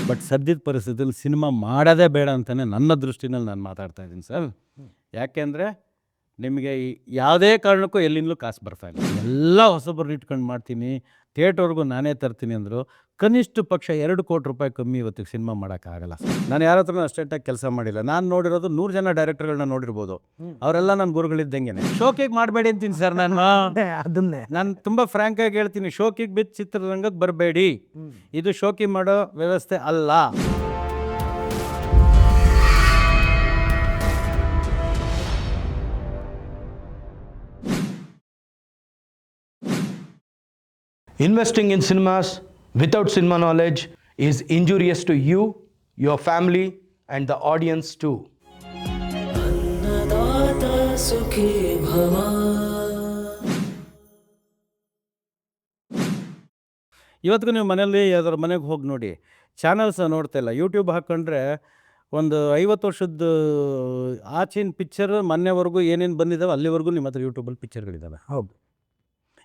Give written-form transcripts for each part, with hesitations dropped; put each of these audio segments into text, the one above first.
But ಸದ್ಯದ ಪರಿಸ್ಥಿತಿಯಲ್ಲಿ cinema ಮಾಡೋದೇ ಬೇಡ ಅಂತಲೇ ನನ್ನ ದೃಷ್ಟಿನಲ್ಲಿ ನಾನು ಮಾತಾಡ್ತಾ ಇದ್ದೀನಿ ಸರ್. ಯಾಕೆಂದರೆ ನಿಮಗೆ ಯಾವುದೇ ಕಾರಣಕ್ಕೂ ಎಲ್ಲಿಂದಲೂ ಕಾಸು ಬರ್ತಾಯಿಲ್ಲ. ಎಲ್ಲ ಹೊಸಬರನ್ನ ಇಟ್ಕೊಂಡು ಮಾಡ್ತೀನಿ, ಥಿಯೇಟ್ರ್ವರೆಗೂ ನಾನೇ ತರ್ತೀನಿ ಅಂದರು. ಕನಿಷ್ಠ ಪಕ್ಷ 2 ಕೋಟಿ ರೂಪಾಯಿ ಕಮ್ಮಿ ಇವತ್ತಿಗೆ ಸಿನಿಮಾ ಮಾಡೋಕ್ಕಾಗಲ್ಲ ಸರ್. ನಾನು ಯಾರ ಹತ್ರನೂ ಅಷ್ಟೇಟಾಗಿ ಕೆಲಸ ಮಾಡಿಲ್ಲ. ನಾನು ನೋಡಿರೋದು 100 ಜನ ಡೈರೆಕ್ಟರ್ಗಳನ್ನ ನೋಡಿರ್ಬೋದು. ಅವರೆಲ್ಲ ನನ್ನ ಗುರುಗಳಿದ್ದಂಗೆ. ಶೋಕಿಗೆ ಮಾಡಬೇಡಿ ಅಂತೀನಿ ಸರ್ ನಾನು. ಅದನ್ನೇ ನಾನು ತುಂಬ ಫ್ರ್ಯಾಂಕಾಗಿ ಹೇಳ್ತೀನಿ, ಶೋಕಿಗೆ ಬಿದ್ದು ಚಿತ್ರರಂಗಕ್ಕೆ ಬರಬೇಡಿ. ಇದು ಶೋಕಿ ಮಾಡೋ ವ್ಯವಸ್ಥೆ ಅಲ್ಲ. Investing in cinemas without cinema knowledge is injurious to you, your family, and the audience too. अन्नदाता सुखी भव. ಇವತ್ತಿಗೂ ನೀವು ಮನೆಯಲ್ಲಿ ಯಾವ್ದಾರು ಮನೆಗೆ ಹೋಗಿ ನೋಡಿ, ಚಾನಲ್ಸ್ ನೋಡ್ತಾ ಇಲ್ಲ. ಯೂಟ್ಯೂಬ್ ಹಾಕ್ಕೊಂಡ್ರೆ ಒಂದು 50 ವರ್ಷದ ಆಚಿನ ಪಿಕ್ಚರ್ ಮೊನ್ನೆವರೆಗೂ ಏನೇನು ಬಂದಿದ್ದಾವೆ ಅಲ್ಲಿವರೆಗೂ ನಿಮ್ಮ ಹತ್ರ ಯೂಟ್ಯೂಬಲ್ಲಿ ಪಿಕ್ಚರ್ಗಳಿದ್ದಾವೆ. ಹೌದು,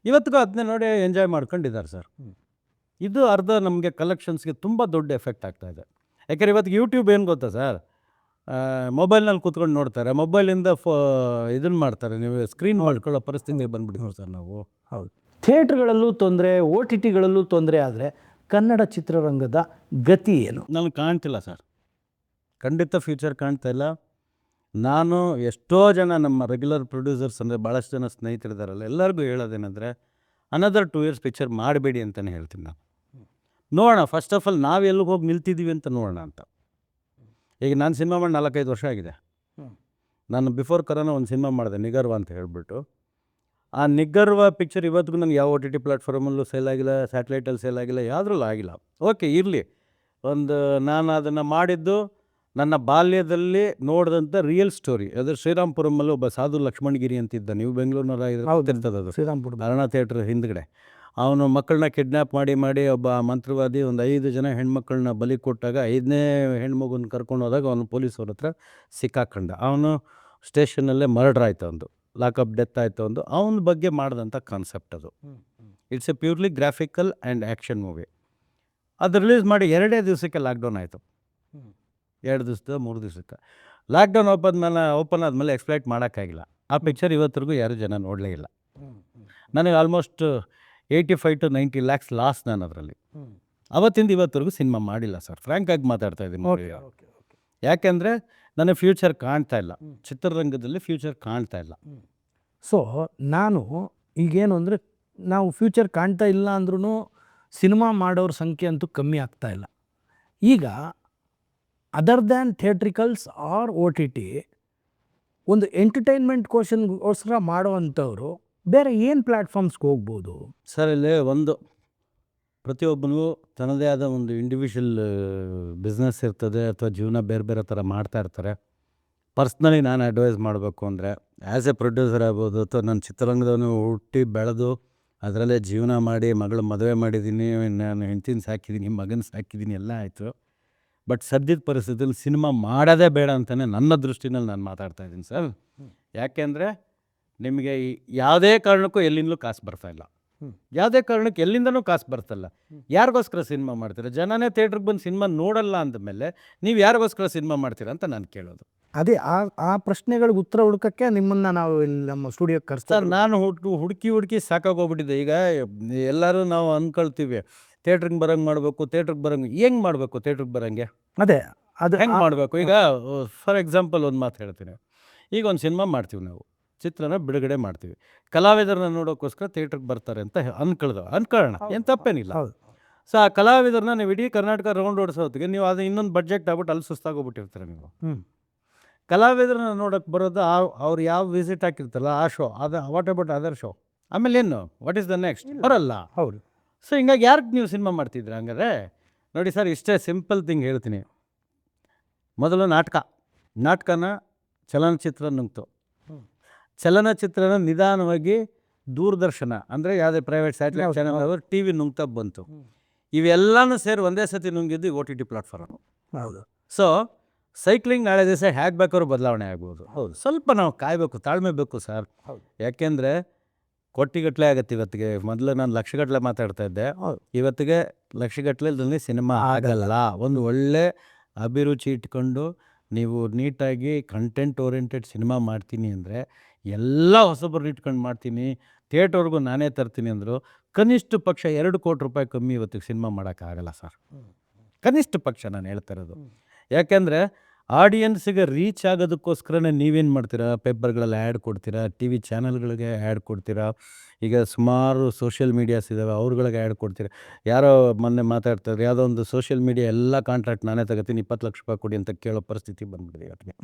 ಇವತ್ತಿಗೂ ಅದನ್ನೇ ನೋಡಿ ಎಂಜಾಯ್ ಮಾಡ್ಕೊಂಡಿದ್ದಾರೆ ಸರ್. ಇದು ಅರ್ಧ ನಮಗೆ ಕಲೆಕ್ಷನ್ಸ್ಗೆ ತುಂಬ ದೊಡ್ಡ ಎಫೆಕ್ಟ್ ಆಗ್ತಾಯಿದೆ. ಯಾಕೆಂದರೆ ಇವತ್ತಿಗೆ ಯೂಟ್ಯೂಬ್ ಏನು ಗೊತ್ತಾ ಸರ್, ಮೊಬೈಲ್ನಲ್ಲಿ ಕೂತ್ಕೊಂಡು ನೋಡ್ತಾರೆ, ಮೊಬೈಲಿಂದ ಇದನ್ನು ಮಾಡ್ತಾರೆ. ನೀವು ಸ್ಕ್ರೀನ್ ಮಾಡ್ಕೊಳ್ಳೋ ಪರಿಸ್ಥಿತಿಗೆ ಬಂದುಬಿಡ್ತೀವಿ ಸರ್ ನಾವು. ಹೌದು. ಥಿಯೇಟ್ರ್ಗಳಲ್ಲೂ ತೊಂದರೆ, OTTಗಳಲ್ಲೂ ತೊಂದರೆ ಆದರೆ ಕನ್ನಡ ಚಿತ್ರರಂಗದ ಗತಿ ಏನು? ನನಗೆ ಕಾಣ್ತಿಲ್ಲ ಸರ್, ಖಂಡಿತ ಫ್ಯೂಚರ್ ಕಾಣ್ತಾ ಇಲ್ಲ. ನಾನು ಎಷ್ಟೋ ಜನ ನಮ್ಮ ರೆಗ್ಯುಲರ್ ಪ್ರೊಡ್ಯೂಸರ್ಸ್ ಅಂದರೆ ಭಾಳಷ್ಟು ಜನ ಸ್ನೇಹಿತರಿದ್ದಾರಲ್ಲ, ಎಲ್ಲರಿಗೂ ಹೇಳೋದೇನೆಂದರೆ ಅನದರ್ 2 years ಪಿಕ್ಚರ್ ಮಾಡಬೇಡಿ ಅಂತಲೇ ಹೇಳ್ತೀನಿ ನಾನು. ನೋಡೋಣ, ಫಸ್ಟ್ ಆಫ್ ಆಲ್ ನಾವು ಎಲ್ಲಿಗೆ ಹೋಗಿ ನಿಲ್ತಿದ್ದೀವಿ ಅಂತ ನೋಡೋಣ ಅಂತ. ಈಗ ನಾನು ಸಿನಿಮಾ ಮಾಡಿ 4-5 ವರ್ಷ ಆಗಿದೆ. ನಾನು ಬಿಫೋರ್ ಕರೋನಾ ಒಂದು ಸಿನಿಮಾ ಮಾಡಿದೆ, ನಿಗರ್ವ ಅಂತ ಹೇಳಿಬಿಟ್ಟು. ಆ ನಿಗರ್ವ ಪಿಕ್ಚರ್ ಇವತ್ತಿಗೂ ನನಗೆ ಯಾವ OTT ಪ್ಲ್ಯಾಟ್ಫಾರ್ಮಲ್ಲೂ ಸೇಲ್ ಆಗಿಲ್ಲ, ಸ್ಯಾಟಲೈಟಲ್ಲಿ ಸೇಲ್ ಆಗಿಲ್ಲ, ಯಾವುದ್ರಲ್ಲೂ ಆಗಿಲ್ಲ. ಓಕೆ, ಇರಲಿ. ನಾನು ಅದನ್ನು ಮಾಡಿದ್ದು ನನ್ನ ಬಾಲ್ಯದಲ್ಲಿ ನೋಡಿದಂಥ ರಿಯಲ್ ಸ್ಟೋರಿ. ಅದು ಶ್ರೀರಾಮ್ಪುರಮಲ್ಲಿ ಒಬ್ಬ ಸಾಧು ಲಕ್ಷ್ಮಣಗಿರಿ ಅಂತಿದ್ದ, ನೀವು ಬೆಂಗಳೂರಿನವ್ರು ಇರ್ತದೆ ಅದು, ಶ್ರೀರಾಮ್ಪುರ ಅರುಣಾ ಥಿಯೇಟ್ರ್ ಹಿಂದ್ಗಡೆ. ಅವನು ಮಕ್ಕಳನ್ನ ಕಿಡ್ನ್ಯಾಪ್ ಮಾಡಿ ಒಬ್ಬ ಮಂತ್ರವಾದಿ ಒಂದು 5 ಜನ ಹೆಣ್ಮಕ್ಳನ್ನ ಬಲಿ ಕೊಟ್ಟಾಗ 5ನೇ ಹೆಣ್ಮಗುನ ಕರ್ಕೊಂಡು ಹೋದಾಗ ಅವನು ಪೊಲೀಸವ್ರ ಹತ್ರ ಸಿಕ್ಕಾಕೊಂಡ. ಅವನು ಸ್ಟೇಷನಲ್ಲೇ ಮರ್ಡ್ರ್ ಆಯಿತು, ಒಂದು ಲಾಕಪ್ ಡೆತ್ ಆಯಿತು. ಒಂದು ಅವನ ಬಗ್ಗೆ ಮಾಡಿದಂಥ ಕಾನ್ಸೆಪ್ಟ್ ಅದು. It's A purely graphical and action movie. ಅದು ರಿಲೀಸ್ ಮಾಡಿ 2 ದಿವಸಕ್ಕೆ ಲಾಕ್ಡೌನ್ ಆಯಿತು. 2 ದಿವಸ 3 ದಿವಸಕ್ಕೆ ಲಾಕ್ಡೌನ್ ಓಪನ್ ಆದಮೇಲೆ ಎಕ್ಸ್ಪ್ಲೈಟ್ ಮಾಡೋಕ್ಕಾಗಿಲ್ಲ. ಆ ಪಿಕ್ಚರ್ ಇವತ್ತರೆಗೂ ಯಾರೂ ಜನ ನೋಡಲೇ ಇಲ್ಲ. ನನಗೆ ಆಲ್ಮೋಸ್ಟ್ 85 to 90 lakhs ಲಾಸ್ ನಾನು ಅದರಲ್ಲಿ. ಅವತ್ತಿಂದ ಇವತ್ತರೆಗೂ ಸಿನಿಮಾ ಮಾಡಿಲ್ಲ ಸರ್, ಫ್ರ್ಯಾಂಕಾಗಿ ಮಾತಾಡ್ತಾ ಇದ್ದೀನಿ. ಯಾಕೆಂದರೆ ನನಗೆ ಫ್ಯೂಚರ್ ಕಾಣ್ತಾ ಇಲ್ಲ, ಚಿತ್ರರಂಗದಲ್ಲಿ ಫ್ಯೂಚರ್ ಕಾಣ್ತಾ ಇಲ್ಲ. ಸೊ ನಾನು ಈಗೇನು ಅಂದರೆ, ನಾವು ಫ್ಯೂಚರ್ ಕಾಣ್ತಾ ಇಲ್ಲ ಅಂದ್ರೂ ಸಿನಿಮಾ ಮಾಡೋರ ಸಂಖ್ಯೆ ಅಂತೂ ಕಮ್ಮಿ ಆಗ್ತಾ ಇಲ್ಲ. ಈಗ ಅದರ್ ದ್ಯಾನ್ ಥಿಯೇಟ್ರಿಕಲ್ಸ್ ಆರ್ OTT ಒಂದು ಎಂಟರ್ಟೈನ್ಮೆಂಟ್ಗೋಸ್ಕರ ಮಾಡೋವಂಥವ್ರು ಬೇರೆ ಏನು ಪ್ಲ್ಯಾಟ್ಫಾರ್ಮ್ಸ್ಗೆ ಹೋಗ್ಬೋದು ಸರ್? ಇಲ್ಲೇ ಒಂದು ಪ್ರತಿಯೊಬ್ಬನಿಗೂ ತನ್ನದೇ ಆದ ಒಂದು ಇಂಡಿವಿಜುವಲ್ ಬಿಸ್ನೆಸ್ ಇರ್ತದೆ, ಅಥವಾ ಜೀವನ ಬೇರೆ ಬೇರೆ ಥರ ಮಾಡ್ತಾ ಇರ್ತಾರೆ. ಪರ್ಸ್ನಲಿ ನಾನು ಅಡ್ವೈಸ್ ಮಾಡಬೇಕು ಅಂದರೆ, ಆ್ಯಸ್ ಎ ಪ್ರೊಡ್ಯೂಸರ್ ಆಗ್ಬೋದು, ಅಥವಾ ನನ್ನ ಚಿತ್ರರಂಗದವನು ಹುಟ್ಟಿ ಬೆಳೆದು ಅದರಲ್ಲೇ ಜೀವನ ಮಾಡಿ, ಮಗಳು ಮದುವೆ ಮಾಡಿದ್ದೀನಿ, ನಾನು ಹೆಂಡ್ತಿನ ಸಾಕಿದ್ದೀನಿ, ಮಗನ ಸಾಕಿದ್ದೀನಿ, ಎಲ್ಲ ಆಯಿತು. ಬಟ್ ಸದ್ಯದ ಪರಿಸ್ಥಿತಿಯಲ್ಲಿ ಸಿನಿಮಾ ಮಾಡೋದೇ ಬೇಡ ಅಂತಲೇ ನನ್ನ ದೃಷ್ಟಿನಲ್ಲಿ ನಾನು ಮಾತಾಡ್ತಾ ಇದ್ದೀನಿ ಸರ್. ಯಾಕೆಂದರೆ ನಿಮಗೆ ಯಾವುದೇ ಕಾರಣಕ್ಕೂ ಎಲ್ಲಿಂದಲೂ ಕಾಸು ಬರ್ತಾಯಿಲ್ಲ. ಯಾವುದೇ ಕಾರಣಕ್ಕೆ ಎಲ್ಲಿಂದನೂ ಕಾಸು ಬರ್ತಲ್ಲ. ಯಾರಿಗೋಸ್ಕರ ಸಿನಿಮಾ ಮಾಡ್ತೀರಾ? ಜನನೇ ಥಿಯೇಟ್ರಿಗೆ ಬಂದು ಸಿನಿಮಾ ನೋಡಲ್ಲ ಅಂದಮೇಲೆ ನೀವು ಯಾರಿಗೋಸ್ಕರ ಸಿನಿಮಾ ಮಾಡ್ತೀರಾ ಅಂತ ನಾನು ಕೇಳೋದು. ಅದೇ ಆ ಪ್ರಶ್ನೆಗಳಿಗೆ ಉತ್ತರ ಹುಡುಕಕ್ಕೆ ನಿಮ್ಮನ್ನು ನಾವು ಇಲ್ಲಿ ನಮ್ಮ ಸ್ಟುಡಿಯೋಕ್ಕೆ ಸರ್, ನಾನು ಹುಡುಕಿ ಸಾಕಾಗೋಗ್ಬಿಟ್ಟಿದೆ. ಈಗ ಎಲ್ಲರೂ ನಾವು ಅಂದ್ಕೊಳ್ತೀವಿ ಥಿಯೇಟ್ರಿಗೆ ಬರೋಂಗೆ ಮಾಡಬೇಕು, ಥಿಯೇಟ್ರಿಗೆ ಬರೋಂಗೆ. ಹೆಂಗೆ ಮಾಡಬೇಕು ಥಿಯೇಟ್ರಿಗೆ ಬರೋಂಗೆ? ಅದೇ ಅದು ಹೆಂಗೆ ಮಾಡಬೇಕು? ಈಗ ಫಾರ್ ಎಕ್ಸಾಂಪಲ್ ಒಂದು ಮಾತು ಹೇಳ್ತೀನಿ. ಈಗ ಒಂದು ಸಿನಿಮಾ ಮಾಡ್ತೀವಿ, ನಾವು ಚಿತ್ರನ ಬಿಡುಗಡೆ ಮಾಡ್ತೀವಿ, ಕಲಾವಿದರನ್ನ ನೋಡೋಕ್ಕೋಸ್ಕರ ಥಿಯೇಟ್ರಿಗೆ ಬರ್ತಾರೆ ಅಂತ ಅನ್ಕೊಳ್ಳೋಣ, ಏನು ತಪ್ಪೇನಿಲ್ಲ. ಸೊ ಆ ಕಲಾವಿದರನ್ನ ನೀವು ಇಡೀ ಕರ್ನಾಟಕ ರೌಂಡ್ ಓಡಿಸೋ ಹೊತ್ತಿಗೆ ನೀವು ಅದು ಇನ್ನೊಂದು ಬಡ್ಜೆಟ್ ಆಗ್ಬಿಟ್ಟು ಅಲ್ಲಿ ಸುಸ್ತಾಗೋಗ್ಬಿಟ್ಟಿರ್ತಾರೆ. ನೀವು ಕಲಾವಿದರನ್ನ ನೋಡೋಕ್ಕೆ ಬರೋದು ಅವ್ರು ಯಾವ ವಿಸಿಟ್ ಹಾಕಿರ್ತಾರಲ್ಲ ಆ ಶೋ, ಅದು ವಾಟ್ ಅಬೌಟ್ ಅದರ್ ಶೋ? ಆಮೇಲೆ ಏನು, ವಾಟ್ ಈಸ್ ದ ನೆಕ್ಸ್ಟ್? ಬರಲ್ಲ. ಹೌದು. ಸೊ ಹಿಂಗಾಗಿ ಯಾರಿಗೆ ನೀವು ಸಿನಿಮಾ ಮಾಡ್ತಿದ್ರಿ? ಹಂಗಾರೆ ನೋಡಿ ಸರ್, ಇಷ್ಟೇ ಸಿಂಪಲ್ ಥಿಂಗ್ ಹೇಳ್ತೀನಿ. ಮೊದಲು ನಾಟಕನ ಚಲನಚಿತ್ರ ನುಂಗ್ತು. ಚಲನಚಿತ್ರನ ನಿಧಾನವಾಗಿ ದೂರದರ್ಶನ ಅಂದರೆ ಯಾವುದೇ ಪ್ರೈವೇಟ್ ಸ್ಯಾಟಲೈಟ್ ಚಾನಲ್ ಅವರು TV ನುಂಗ್ತಾ ಬಂತು. ಇವೆಲ್ಲನೂ ಸೇರಿ ಒಂದೇ ಸತಿ ನುಂಗಿದ್ದು OTT ಪ್ಲಾಟ್ಫಾರ್ಮು. ಹೌದು. ಸೊ ಸೈಕ್ಲಿಂಗ್ ನಾಳೆ ದಿವಸ ಹೇಗೆ ಬೇಕಾದ್ರೂ ಬದಲಾವಣೆ ಆಗ್ಬೋದು. ಹೌದು, ಸ್ವಲ್ಪ ನಾವು ಕಾಯಬೇಕು, ತಾಳ್ಮೆ ಬೇಕು ಸರ್. ಯಾಕೆಂದರೆ ಕೋಟಿಗಟ್ಟಲೆ ಆಗತ್ತೆ ಇವತ್ತಿಗೆ. ಮೊದಲು ನಾನು ಲಕ್ಷಗಟ್ಟಲೆ ಮಾತಾಡ್ತಾ ಇದ್ದೆ, ಇವತ್ತಿಗೆ ಲಕ್ಷಗಟ್ಟಲೆ ಸಿನಿಮಾ ಆಗಲ್ಲ. ಒಂದು ಒಳ್ಳೆ ಅಭಿರುಚಿ ಇಟ್ಕೊಂಡು ನೀವು ನೀಟಾಗಿ ಕಂಟೆಂಟ್ ಓರಿಯೆಂಟೆಡ್ ಸಿನಿಮಾ ಮಾಡ್ತೀನಿ ಅಂದರೆ, ಎಲ್ಲ ಹೊಸಬರನ್ನ ಇಟ್ಕೊಂಡು ಮಾಡ್ತೀನಿ, ಥಿಯೇಟರ್ವರೆಗೂ ನಾನೇ ತರ್ತೀನಿ ಅಂದರು, ಕನಿಷ್ಠ ಪಕ್ಷ 2 ಕೋಟಿ ರೂಪಾಯಿ ಕಮ್ಮಿ ಇವತ್ತಿಗೆ ಸಿನಿಮಾ ಮಾಡೋಕ್ಕಾಗಲ್ಲ ಸರ್. ಕನಿಷ್ಠ ಪಕ್ಷ ನಾನು ಹೇಳ್ತಾ ಇರೋದು. ಯಾಕೆಂದರೆ ಆಡಿಯನ್ಸಿಗೆ ರೀಚ್ ಆಗೋದಕ್ಕೋಸ್ಕರನೇ ನೀವೇನು ಮಾಡ್ತೀರಾ, ಪೇಪರ್ಗಳಲ್ಲಿ ಆ್ಯಡ್ ಕೊಡ್ತೀರಾ, ಟಿ ವಿ ಚಾನಲ್ಗಳಿಗೆ ಆ್ಯಡ್ ಕೊಡ್ತೀರಾ, ಈಗ ಸುಮಾರು ಸೋಷಿಯಲ್ ಮೀಡಿಯಾಸ್ ಇದ್ದಾವೆ ಅವ್ರುಗಳಿಗೆ ಆ್ಯಡ್ ಕೊಡ್ತೀರಾ. ಯಾರೋ ಮೊನ್ನೆ ಮಾತಾಡ್ತಾರೆ, ಯಾವುದೋ ಒಂದು ಸೋಷಿಯಲ್ ಮೀಡಿಯಾ ಎಲ್ಲ ಕಾಂಟ್ರಾಕ್ಟ್ ನಾನೇ ತಗೋತೀನಿ, 20 ಲಕ್ಷ ರೂಪಾಯಿ ಕೊಡಿ ಅಂತ ಕೇಳೋ ಪರಿಸ್ಥಿತಿ ಬಂದ್ಬಿಟ್ಟಿದೆ ಇವತ್ತಿಗೆ.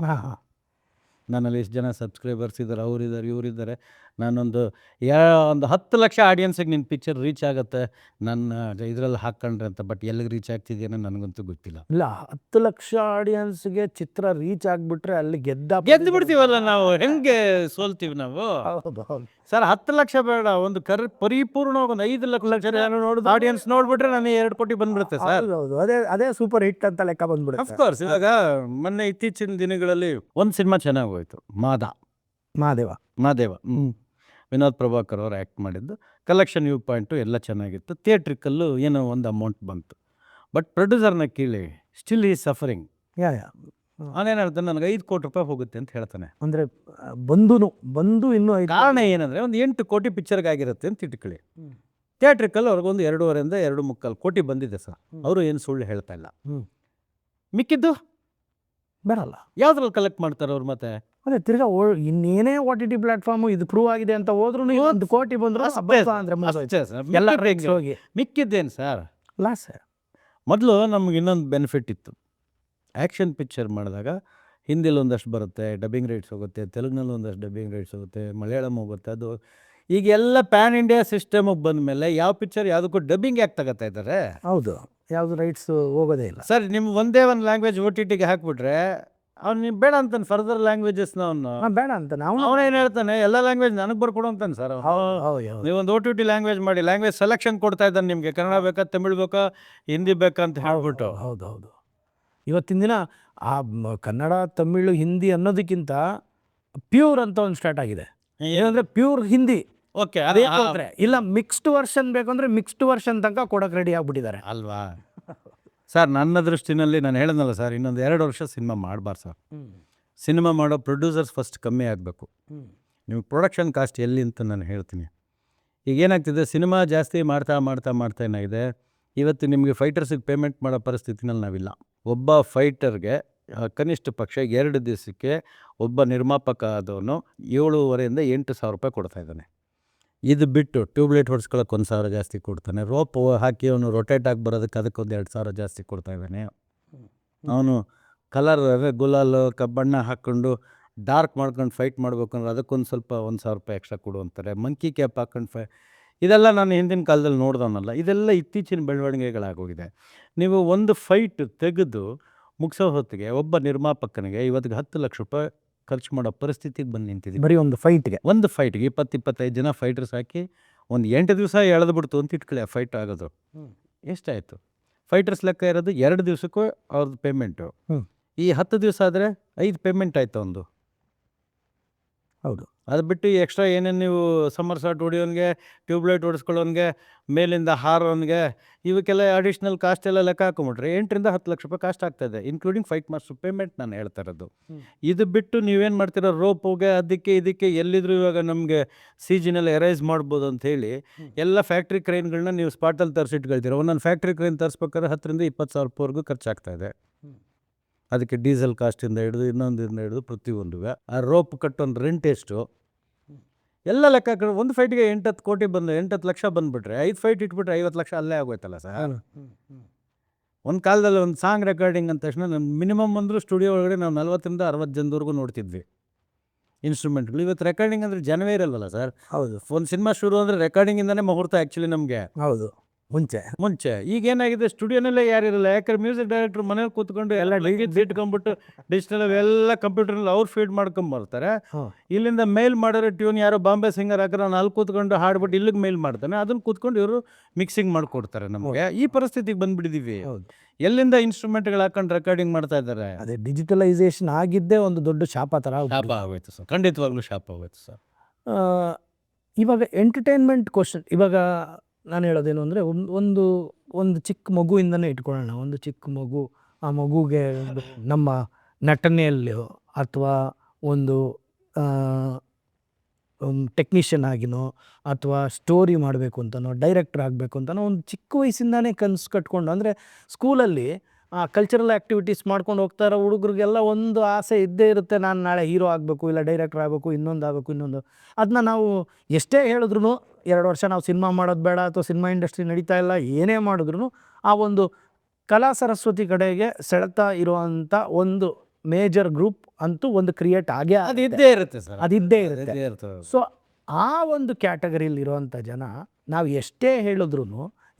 ನನ್ನಲ್ಲಿ ಎಷ್ಟು ಜನ ಸಬ್ಸ್ಕ್ರೈಬರ್ಸ್ ಇದ್ದಾರೆ, ಅವರಿದ್ದಾರೆ, ಇವರಿದ್ದಾರೆ. ನಾನೊಂದು ಒಂದು 10 ಲಕ್ಷ ಆಡಿಯನ್ಸಿಗೆ ನಿನ್ನ ಪಿಕ್ಚರ್ ರೀಚ್ ಆಗುತ್ತೆ ನನ್ನ ಇದರಲ್ಲಿ ಹಾಕ್ಕೊಂಡ್ರೆ ಅಂತ. ಬಟ್ ಎಲ್ಲಿಗೆ ರೀಚ್ ಆಗ್ತಿದೆಯೋ ನನಗಂತೂ ಗೊತ್ತಿಲ್ಲ. ಇಲ್ಲ, 10 ಲಕ್ಷ ಆಡಿಯನ್ಸ್ಗೆ ಚಿತ್ರ ರೀಚ್ ಆಗಿಬಿಟ್ರೆ ಅಲ್ಲಿ ಗೆದ್ದು ಬಿಡ್ತೀವಲ್ಲ ನಾವು. ಹೆಂಗೆ ಸೋಲ್ತೀವಿ ನಾವು ಹೌದು ಹೌದು ಸರ್? 10 ಲಕ್ಷ ಬೇಡ, ಒಂದು ಪರಿಪೂರ್ಣವಾಗಿ ಒಂದು 5 ಲಕ್ಷ ಜನ ಆಡಿಯನ್ಸ್ ನೋಡ್ಬಿಟ್ರೆ ನನಗೆ 2 ಕೋಟಿ ಬಂದ್ಬಿಡುತ್ತೆ ಸರ್. ಹೌದು, ಅದೇ ಸೂಪರ್ ಹಿಟ್ ಅಂತ ಲೆಕ್ಕ ಬಂದ್ಬಿಡುತ್ತೆ. ಅಫ್ಕೋರ್ಸ್. ಇವಾಗ ಮೊನ್ನೆ ಇತ್ತೀಚಿನ ದಿನಗಳಲ್ಲಿ ಒಂದು ಸಿನಿಮಾ ಚೆನ್ನಾಗಿ ಹೋಯ್ತು, ಮಾದೇವ. ವಿನೋದ್ ಪ್ರಭಾಕರ್ ಅವರು ಆ್ಯಕ್ಟ್ ಮಾಡಿದ್ದು. ಕಲೆಕ್ಷನ್ ವ್ಯೂ ಪಾಯಿಂಟು ಎಲ್ಲ ಚೆನ್ನಾಗಿತ್ತು. ಥಿಯೇಟ್ರಿಕಲ್ಲು ಏನೋ ಒಂದು ಅಮೌಂಟ್ ಬಂತು. ಬಟ್ ಪ್ರೊಡ್ಯೂಸರ್ನ ಕೇಳಿ, ಸ್ಟಿಲ್ ಈಸ್ ಸಫರಿಂಗ್. ಅವನೇನು ಹೇಳ್ತಾನೆ, ನನಗೆ 5 ಕೋಟಿ ರೂಪಾಯಿ ಹೋಗುತ್ತೆ ಅಂತ ಹೇಳ್ತಾನೆ. ಅಂದರೆ ಬಂದು ಇನ್ನೂ ಕಾರಣ ಏನಂದರೆ, ಒಂದು 8 ಕೋಟಿ ಪಿಕ್ಚರ್ಗೆ ಆಗಿರುತ್ತೆ ಅಂತ ಇಟ್ಕೊಳ್ಳಿ. ಥಿಯೇಟ್ರಿಕಲ್ ಅವ್ರಿಗೊಂದು 2.5 2.25 ಕೋಟಿ ಬಂದಿದೆ ಸರ್. ಅವರು ಏನು ಸುಳ್ಳು ಹೇಳ್ತಾ ಇಲ್ಲ. ಮಿಕ್ಕಿದ್ದು ಬರಲ್ಲ. ಯಾವ್ದ್ರಲ್ಲಿ ಕಲೆಕ್ಟ್ ಮಾಡ್ತಾರೆ ಅವ್ರು? ಮತ್ತೆ ಅದೇ ತಿರ್ಗಾ ಇನ್ನೇನೇ OTT ಪ್ಲಾಟ್ಫಾರ್ಮು ಇದು ಪ್ರೂವ್ ಆಗಿದೆ ಅಂತ ಹೋದ್ರೂ 1 ಕೋಟಿ ಬಂದ್ರು ಎಲ್ಲ ಹೋಗಿ ಮಿಕ್ಕಿದ್ದೇನು ಸರ್? ಲಾಸ್. ಮೊದಲು ನಮ್ಗೆ ಇನ್ನೊಂದು ಬೆನಿಫಿಟ್ ಇತ್ತು. ಆ್ಯಕ್ಷನ್ ಪಿಕ್ಚರ್ ಮಾಡಿದಾಗ ಹಿಂದಿಲಿ ಒಂದಷ್ಟು ಬರುತ್ತೆ, ಡಬ್ಬಿಂಗ್ ರೈಟ್ಸ್ ಹೋಗುತ್ತೆ, ತೆಲುಗಿನಲ್ಲಿ ಒಂದಷ್ಟು ಡಬ್ಬಿಂಗ್ ರೈಟ್ಸ್ ಹೋಗುತ್ತೆ, ಮಲಯಾಳಂ ಹೋಗುತ್ತೆ. ಅದು ಈಗ ಎಲ್ಲ ಪ್ಯಾನ್ ಇಂಡಿಯಾ ಸಿಸ್ಟಮಿಗೆ ಬಂದ ಮೇಲೆ ಯಾವ ಪಿಕ್ಚರ್ ಯಾವುದಕ್ಕೂ ಡಬ್ಬಿಂಗ್ ಯಾಕೆ ತಗೋತಾ ಇದ್ದಾರೆ? ಹೌದು, ಯಾವುದು ರೈಟ್ಸ್ ಹೋಗೋದೇ ಇಲ್ಲ ಸರ್. ನಿಮ್ಮ ಒಂದೇ ಒಂದು ಲ್ಯಾಂಗ್ವೇಜ್ OTTಗೆ ಹಾಕ್ಬಿಟ್ರೆ ಅವ್ನು ನೀವು ಬೇಡ ಅಂತಾನೆ. ಫರ್ದರ್ ಲ್ಯಾಂಗ್ವೇಜಸ್ನ ಅವನು ಬೇಡ ಅಂತ ಅವನೇನು ಹೇಳ್ತಾನೆ, ಎಲ್ಲ ಲ್ಯಾಂಗ್ವೇಜ್ ನನಗೆ ಬರ್ಕೊಡು ಅಂತಾನೆ ಸರ್. ನೀವೊಂದು OTT ಲ್ಯಾಂಗ್ವೇಜ್ ಮಾಡಿ, ಲ್ಯಾಂಗ್ವೇಜ್ ಸೆಲೆಕ್ಷನ್ ಕೊಡ್ತಾ ಇದ್ದಾನೆ ನಿಮಗೆ. ಕನ್ನಡ ಬೇಕಾ, ತಮಿಳ್ ಬೇಕಾ, ಹಿಂದಿ ಬೇಕಾ ಅಂತ ಹೇಳ್ಬಿಟ್ಟು. ಹೌದು ಇವತ್ತಿನ ದಿನ ಆ ಕನ್ನಡ, ತಮಿಳು, ಹಿಂದಿ ಅನ್ನೋದಕ್ಕಿಂತ ಪ್ಯೂರ್ ಅಂತ ಒಂದು ಸ್ಟಾರ್ಟ್ ಆಗಿದೆ. ಏನಂದರೆ ಪ್ಯೂರ್ ಹಿಂದಿ. ಓಕೆ, ಅದೇ ಇಲ್ಲ ಮಿಕ್ಸ್ಡ್ ವರ್ಷನ್ ಬೇಕಂದ್ರೆ ಮಿಕ್ಸ್ಡ್ ವರ್ಷನ್ ತನಕ ಕೊಡೋಕೆ ರೆಡಿ ಆಗಿಬಿಟ್ಟಿದ್ದಾರೆ ಅಲ್ವಾ ಸರ್? ನನ್ನ ದೃಷ್ಟಿನಲ್ಲಿ ನಾನು ಹೇಳಿದ್ನಲ್ಲ ಸರ್, ಇನ್ನೊಂದು 2 ವರ್ಷ ಸಿನಿಮಾ ಮಾಡಬಾರ್ದು ಸರ್. ಸಿನಿಮಾ ಮಾಡೋ ಪ್ರೊಡ್ಯೂಸರ್ಸ್ ಫಸ್ಟ್ ಕಮ್ಮಿ ಆಗಬೇಕು. ನೀವು ಪ್ರೊಡಕ್ಷನ್ ಕಾಸ್ಟ್ ಎಲ್ಲಿ ಅಂತ ನಾನು ಹೇಳ್ತೀನಿ. ಈಗ ಏನಾಗ್ತಿದೆ, ಸಿನಿಮಾ ಜಾಸ್ತಿ ಮಾಡ್ತಾ ಏನಾಗಿದೆ, ಇವತ್ತು ನಿಮಗೆ ಫೈಟರ್ಸಿಗೆ ಪೇಮೆಂಟ್ ಮಾಡೋ ಪರಿಸ್ಥಿತಿನಲ್ಲಿ ನಾವಿಲ್ಲ. ಒಬ್ಬ ಫೈಟರ್ಗೆ ಕನಿಷ್ಠ ಪಕ್ಷ 2 ದಿವಸಕ್ಕೆ ಒಬ್ಬ ನಿರ್ಮಾಪಕ ಆದವನು 7,500 8 ಸಾವಿರ ರೂಪಾಯಿ ಕೊಡ್ತಾ ಇದ್ದಾನೆ. ಇದು ಬಿಟ್ಟು ಟ್ಯೂಬ್ಲೈಟ್ ಹೊಡ್ಸ್ಕೊಳ್ಳೋಕೆ 1,000 ಜಾಸ್ತಿ ಕೊಡ್ತಾನೆ. ರೋಪ್ ಹಾಕಿ ಅವನು ರೊಟೇಟ್ ಆಗಿ ಬರೋದಕ್ಕೆ ಅದಕ್ಕೊಂದು 2,000 ಜಾಸ್ತಿ ಕೊಡ್ತಾ ಇದ್ದಾನೆ. ಅವನು ಕಲರ್ ಗುಲಾಲು ಬಣ್ಣ ಹಾಕ್ಕೊಂಡು ಡಾರ್ಕ್ ಮಾಡ್ಕೊಂಡು ಫೈಟ್ ಮಾಡ್ಬೇಕು ಅಂದ್ರೆ ಅದಕ್ಕೊಂದು ಸ್ವಲ್ಪ 1,000 ರೂಪಾಯಿ ಎಕ್ಸ್ಟ್ರಾ ಕೊಡು ಅಂತಾರೆ. ಮಂಕಿ ಕ್ಯಾಪ್ ಹಾಕ್ಕೊಂಡು ಇದೆಲ್ಲ ನಾನು ಹಿಂದಿನ ಕಾಲದಲ್ಲಿ ನೋಡ್ದವನಲ್ಲ. ಇದೆಲ್ಲ ಇತ್ತೀಚಿನ ಬೆಳವಣಿಗೆಗಳಾಗೋಗಿದೆ. ನೀವು ಒಂದು ಫೈಟ್ ತೆಗೆದು ಮುಗಿಸೋ ಹೊತ್ತಿಗೆ ಒಬ್ಬ ನಿರ್ಮಾಪಕನಿಗೆ ಇವತ್ತಿಗೆ 10 ಲಕ್ಷ ರೂಪಾಯಿ ಖರ್ಚು ಮಾಡೋ ಪರಿಸ್ಥಿತಿಗೆ ಬಂದು ನಿಂತಿದ್ದೀವಿ. ಬರೀ ಒಂದು ಫೈಟ್ಗೆ 20-25 ಜನ ಫೈಟರ್ಸ್ ಹಾಕಿ ಒಂದು 8 ದಿವಸ ಎಳೆದ್ಬಿಡ್ತು ಅಂತ ಇಟ್ಕೊಳ್ಳಿ. ಆ ಫೈಟ್ ಆಗೋದು ಎಷ್ಟಾಯಿತು? ಫೈಟರ್ಸ್ ಲೆಕ್ಕ ಇರೋದು 2 ದಿವಸಕ್ಕೂ ಅವ್ರದ್ದು ಪೇಮೆಂಟು. ಈ 10 ದಿವಸ ಆದರೆ 5 ಪೇಮೆಂಟ್ ಆಯಿತು ಒಂದು. ಹೌದು. ಅದು ಬಿಟ್ಟು ಎಕ್ಸ್ಟ್ರಾ ಏನೇನು ನೀವು ಸಮ್ಮರ್ ಶಾಟ್ ಹೊಡಿಯೋನಿಗೆ, ಟ್ಯೂಬ್ಲೈಟ್ ಹೊಡಿಸ್ಕೊಳ್ಳೋನಿಗೆ, ಮೇಲಿಂದ ಹಾರೋನಿಗೆ, ಇವಕ್ಕೆಲ್ಲ ಅಡಿಷ್ನಲ್ ಕಾಸ್ಟ್ ಎಲ್ಲ ಲೆಕ್ಕ ಹಾಕೊಂಬಿಟ್ರೆ 8-10 ಲಕ್ಷ ರೂಪಾಯಿ ಕಾಸ್ಟ್ ಆಗ್ತಾಯಿದೆ, ಇನ್ಕ್ಲೂಡಿಂಗ್ ಫೈಟ್ ಮಾಸ್ಟರ್ ಪೇಮೆಂಟ್ ನಾನು ಹೇಳ್ತಾ ಇರೋದು. ಇದು ಬಿಟ್ಟು ನೀವೇನು ಮಾಡ್ತೀರೋ, ರೋಪ್ಗೆ ಇದಕ್ಕೆ ಎಲ್ಲಿದ್ರು ಇವಾಗ ನಮಗೆ CGನಲ್ಲಿ ಎರೈಸ್ ಮಾಡ್ಬೋದು ಅಂಥೇಳಿ ಎಲ್ಲ ಫ್ಯಾಕ್ಟ್ರಿ ಕ್ರೈನ್ಗಳನ್ನ ನೀವು ಸ್ಪಾಟಲ್ಲಿ ತರಿಸಿಟ್ಕೊಳ್ತೀರ. ಒಂದೊಂದು ಫ್ಯಾಕ್ಟ್ರಿ ಕ್ರೈನ್ ತರಿಸ್ಬೇಕಾದ್ರೆ 10,000-20,000 ರೂಪಾಯಿವರೆಗೂ ಖರ್ಚಾಗ್ತಾಯಿದೆ. ಅದಕ್ಕೆ ಡೀಸೆಲ್ ಕಾಸ್ಟಿಂದ ಹಿಡಿದು ಇನ್ನೊಂದಿಂದ ಹಿಡಿದು ಪ್ರತಿಯೊಂದು. ಆ ರೋಪ್ ಕಟ್ಟೊಂದು ರೆಂಟ್ ಎಷ್ಟು ಎಲ್ಲ ಲೆಕ್ಕ ಒಂದು ಫೈಟ್ಗೆ 8-10 ಕೋಟಿ ಬಂದು 8-10 ಲಕ್ಷ ಬಂದುಬಿಟ್ರೆ 5 ಫೈಟ್ ಇಟ್ಬಿಟ್ರೆ 50 ಲಕ್ಷ ಅಲ್ಲೇ ಆಗೋಯ್ತಲ್ಲ ಸರ್. ಒಂದು ಕಾಲದಲ್ಲಿ ಒಂದು ಸಾಂಗ್ ರೆಕಾರ್ಡಿಂಗ್ ಅಂದ ತಕ್ಷಣ ನಮ್ಮ ಮಿನಿಮಮ್ ಅಂದರೂ ಸ್ಟುಡಿಯೋ ಒಳಗಡೆ ನಾವು 40-60 ಜನದವರೆಗೂ ನೋಡ್ತಿದ್ವಿ ಇನ್ಸ್ಟ್ರೂಮೆಂಟ್ಗಳು. ಇವತ್ತು ರೆಕಾರ್ಡಿಂಗ್ ಅಂದರೆ ಜನವೇ ಇರಲ್ವಲ್ಲ ಸರ್. ಹೌದು. ಒಂದು ಸಿನಿಮಾ ಶುರು ಅಂದರೆ ರೆಕಾರ್ಡಿಂಗಿಂದನೇ ಮುಹೂರ್ತ ಆ್ಯಕ್ಚುಲಿ ನಮಗೆ. ಹೌದು, ಮುಂಚೆ. ಈಗ ಏನಾಗಿದೆ, ಸ್ಟುಡಿಯೋನಲ್ಲೇ ಯಾರಿರಲ್ಲ. ಯಾಕಂದ್ರೆ ಮ್ಯೂಸಿಕ್ ಡೈರೆಕ್ಟ್ರು ಮನೇಲಿ ಕೂತ್ಕೊಂಡು ಎಲ್ಲ ಇಟ್ಕೊಂಡ್ಬಿಟ್ಟು ಡಿಜಿಟಲ್ ಎಲ್ಲ ಕಂಪ್ಯೂಟರ್ನಲ್ಲಿ ಅವ್ರು ಫೀಡ್ ಮಾಡ್ಕೊಂಬರ್ತಾರೆ. ಇಲ್ಲಿಂದ ಮೇಲ್ ಮಾಡಿದ್ರೆ ಟ್ಯೂನ್ ಯಾರೋ ಬಾಂಬೆ ಸಿಂಗರ್ ಹಾಕಿದ್ರೆ ನಾನು ಅಲ್ಲಿ ಕೂತ್ಕೊಂಡು ಹಾಡ್ಬಿಟ್ಟು ಇಲ್ಲಿಗೆ ಮೇಲ್ ಮಾಡ್ತಾನೆ, ಅದನ್ನು ಕೂತ್ಕೊಂಡು ಇವರು ಮಿಕ್ಸಿಂಗ್ ಮಾಡಿಕೊಡ್ತಾರೆ ನಮಗೆ. ಈ ಪರಿಸ್ಥಿತಿಗೆ ಬಂದುಬಿಟ್ಟಿದ್ದೀವಿ. ಎಲ್ಲಿಂದ ಇನ್ಸ್ಟ್ರೂಮೆಂಟ್ಗಳು ಹಾಕೊಂಡು ರೆಕಾರ್ಡಿಂಗ್ ಮಾಡ್ತಾ ಇದ್ದಾರೆ. ಅದೇ ಡಿಜಿಟಲೈಸೇಷನ್ ಆಗಿದ್ದೇ ಒಂದು ದೊಡ್ಡ ಶಾಪ ಥರ ಆಗೋಯ್ತು ಸರ್. ಖಂಡಿತವಾಗ್ಲೂ ಶಾಪ ಆಗೋಯ್ತು ಸರ್. ಇವಾಗ ಎಂಟರ್ಟೈನ್ಮೆಂಟ್ ಕ್ವಶನ್, ಇವಾಗ ನಾನು ಹೇಳೋದೇನು ಅಂದರೆ ಒಂದು ಒಂದು ಚಿಕ್ಕ ಮಗುವಿಂದನೇ ಇಟ್ಕೊಳ್ಳೋಣ. ಒಂದು ಚಿಕ್ಕ ಮಗು, ಆ ಮಗುಗೆ ಒಂದು ನಮ್ಮ ನಟನೆಯಲ್ಲಿಯೋ ಅಥವಾ ಒಂದು ಟೆಕ್ನಿಷಿಯನ್ ಆಗಿನೋ ಅಥವಾ ಸ್ಟೋರಿ ಮಾಡಬೇಕು ಅಂತನೋ ಡೈರೆಕ್ಟರ್ ಆಗಬೇಕು ಅಂತನೋ ಒಂದು ಚಿಕ್ಕ ವಯಸ್ಸಿಂದಾನೇ ಕನಸು ಕಟ್ಕೊಂಡು, ಅಂದರೆ ಸ್ಕೂಲಲ್ಲಿ ಕಲ್ಚರಲ್ ಆ್ಯಕ್ಟಿವಿಟೀಸ್ ಮಾಡ್ಕೊಂಡು ಹೋಗ್ತಾ ಇರೋ ಹುಡುಗರಿಗೆಲ್ಲ ಒಂದು ಆಸೆ ಇದ್ದೇ ಇರುತ್ತೆ, ನಾನು ನಾಳೆ ಹೀರೋ ಆಗಬೇಕು, ಇಲ್ಲ ಡೈರೆಕ್ಟರ್ ಆಗಬೇಕು, ಇನ್ನೊಂದು ಆಗಬೇಕು, ಇನ್ನೊಂದು. ಅದನ್ನ ನಾವು ಎಷ್ಟೇ ಹೇಳಿದ್ರು 2 ವರ್ಷ ನಾವು ಸಿನಿಮಾ ಮಾಡೋದು ಬೇಡ ಅಥವಾ ಸಿನಿಮಾ ಇಂಡಸ್ಟ್ರಿ ನಡೀತಾ ಇಲ್ಲ ಏನೇ ಮಾಡಿದ್ರು ಆ ಒಂದು ಕಲಾ ಸರಸ್ವತಿ ಕಡೆಗೆ ಸೆಳೆತ ಇರುವಂಥ ಒಂದು ಮೇಜರ್ ಗ್ರೂಪ್ ಅಂತೂ ಒಂದು ಕ್ರಿಯೇಟ್ ಆಗೇ ಅದು ಇದ್ದೇ ಇರುತ್ತೆ ಸರ್, ಅದಿದ್ದೇ ಇರುತ್ತೆ. ಇದ್ದೇ ಇರ್ತದೆ. ಸೊ ಆ ಒಂದು ಕ್ಯಾಟಗರಿಲಿರುವಂಥ ಜನ ನಾವು ಎಷ್ಟೇ ಹೇಳಿದ್ರು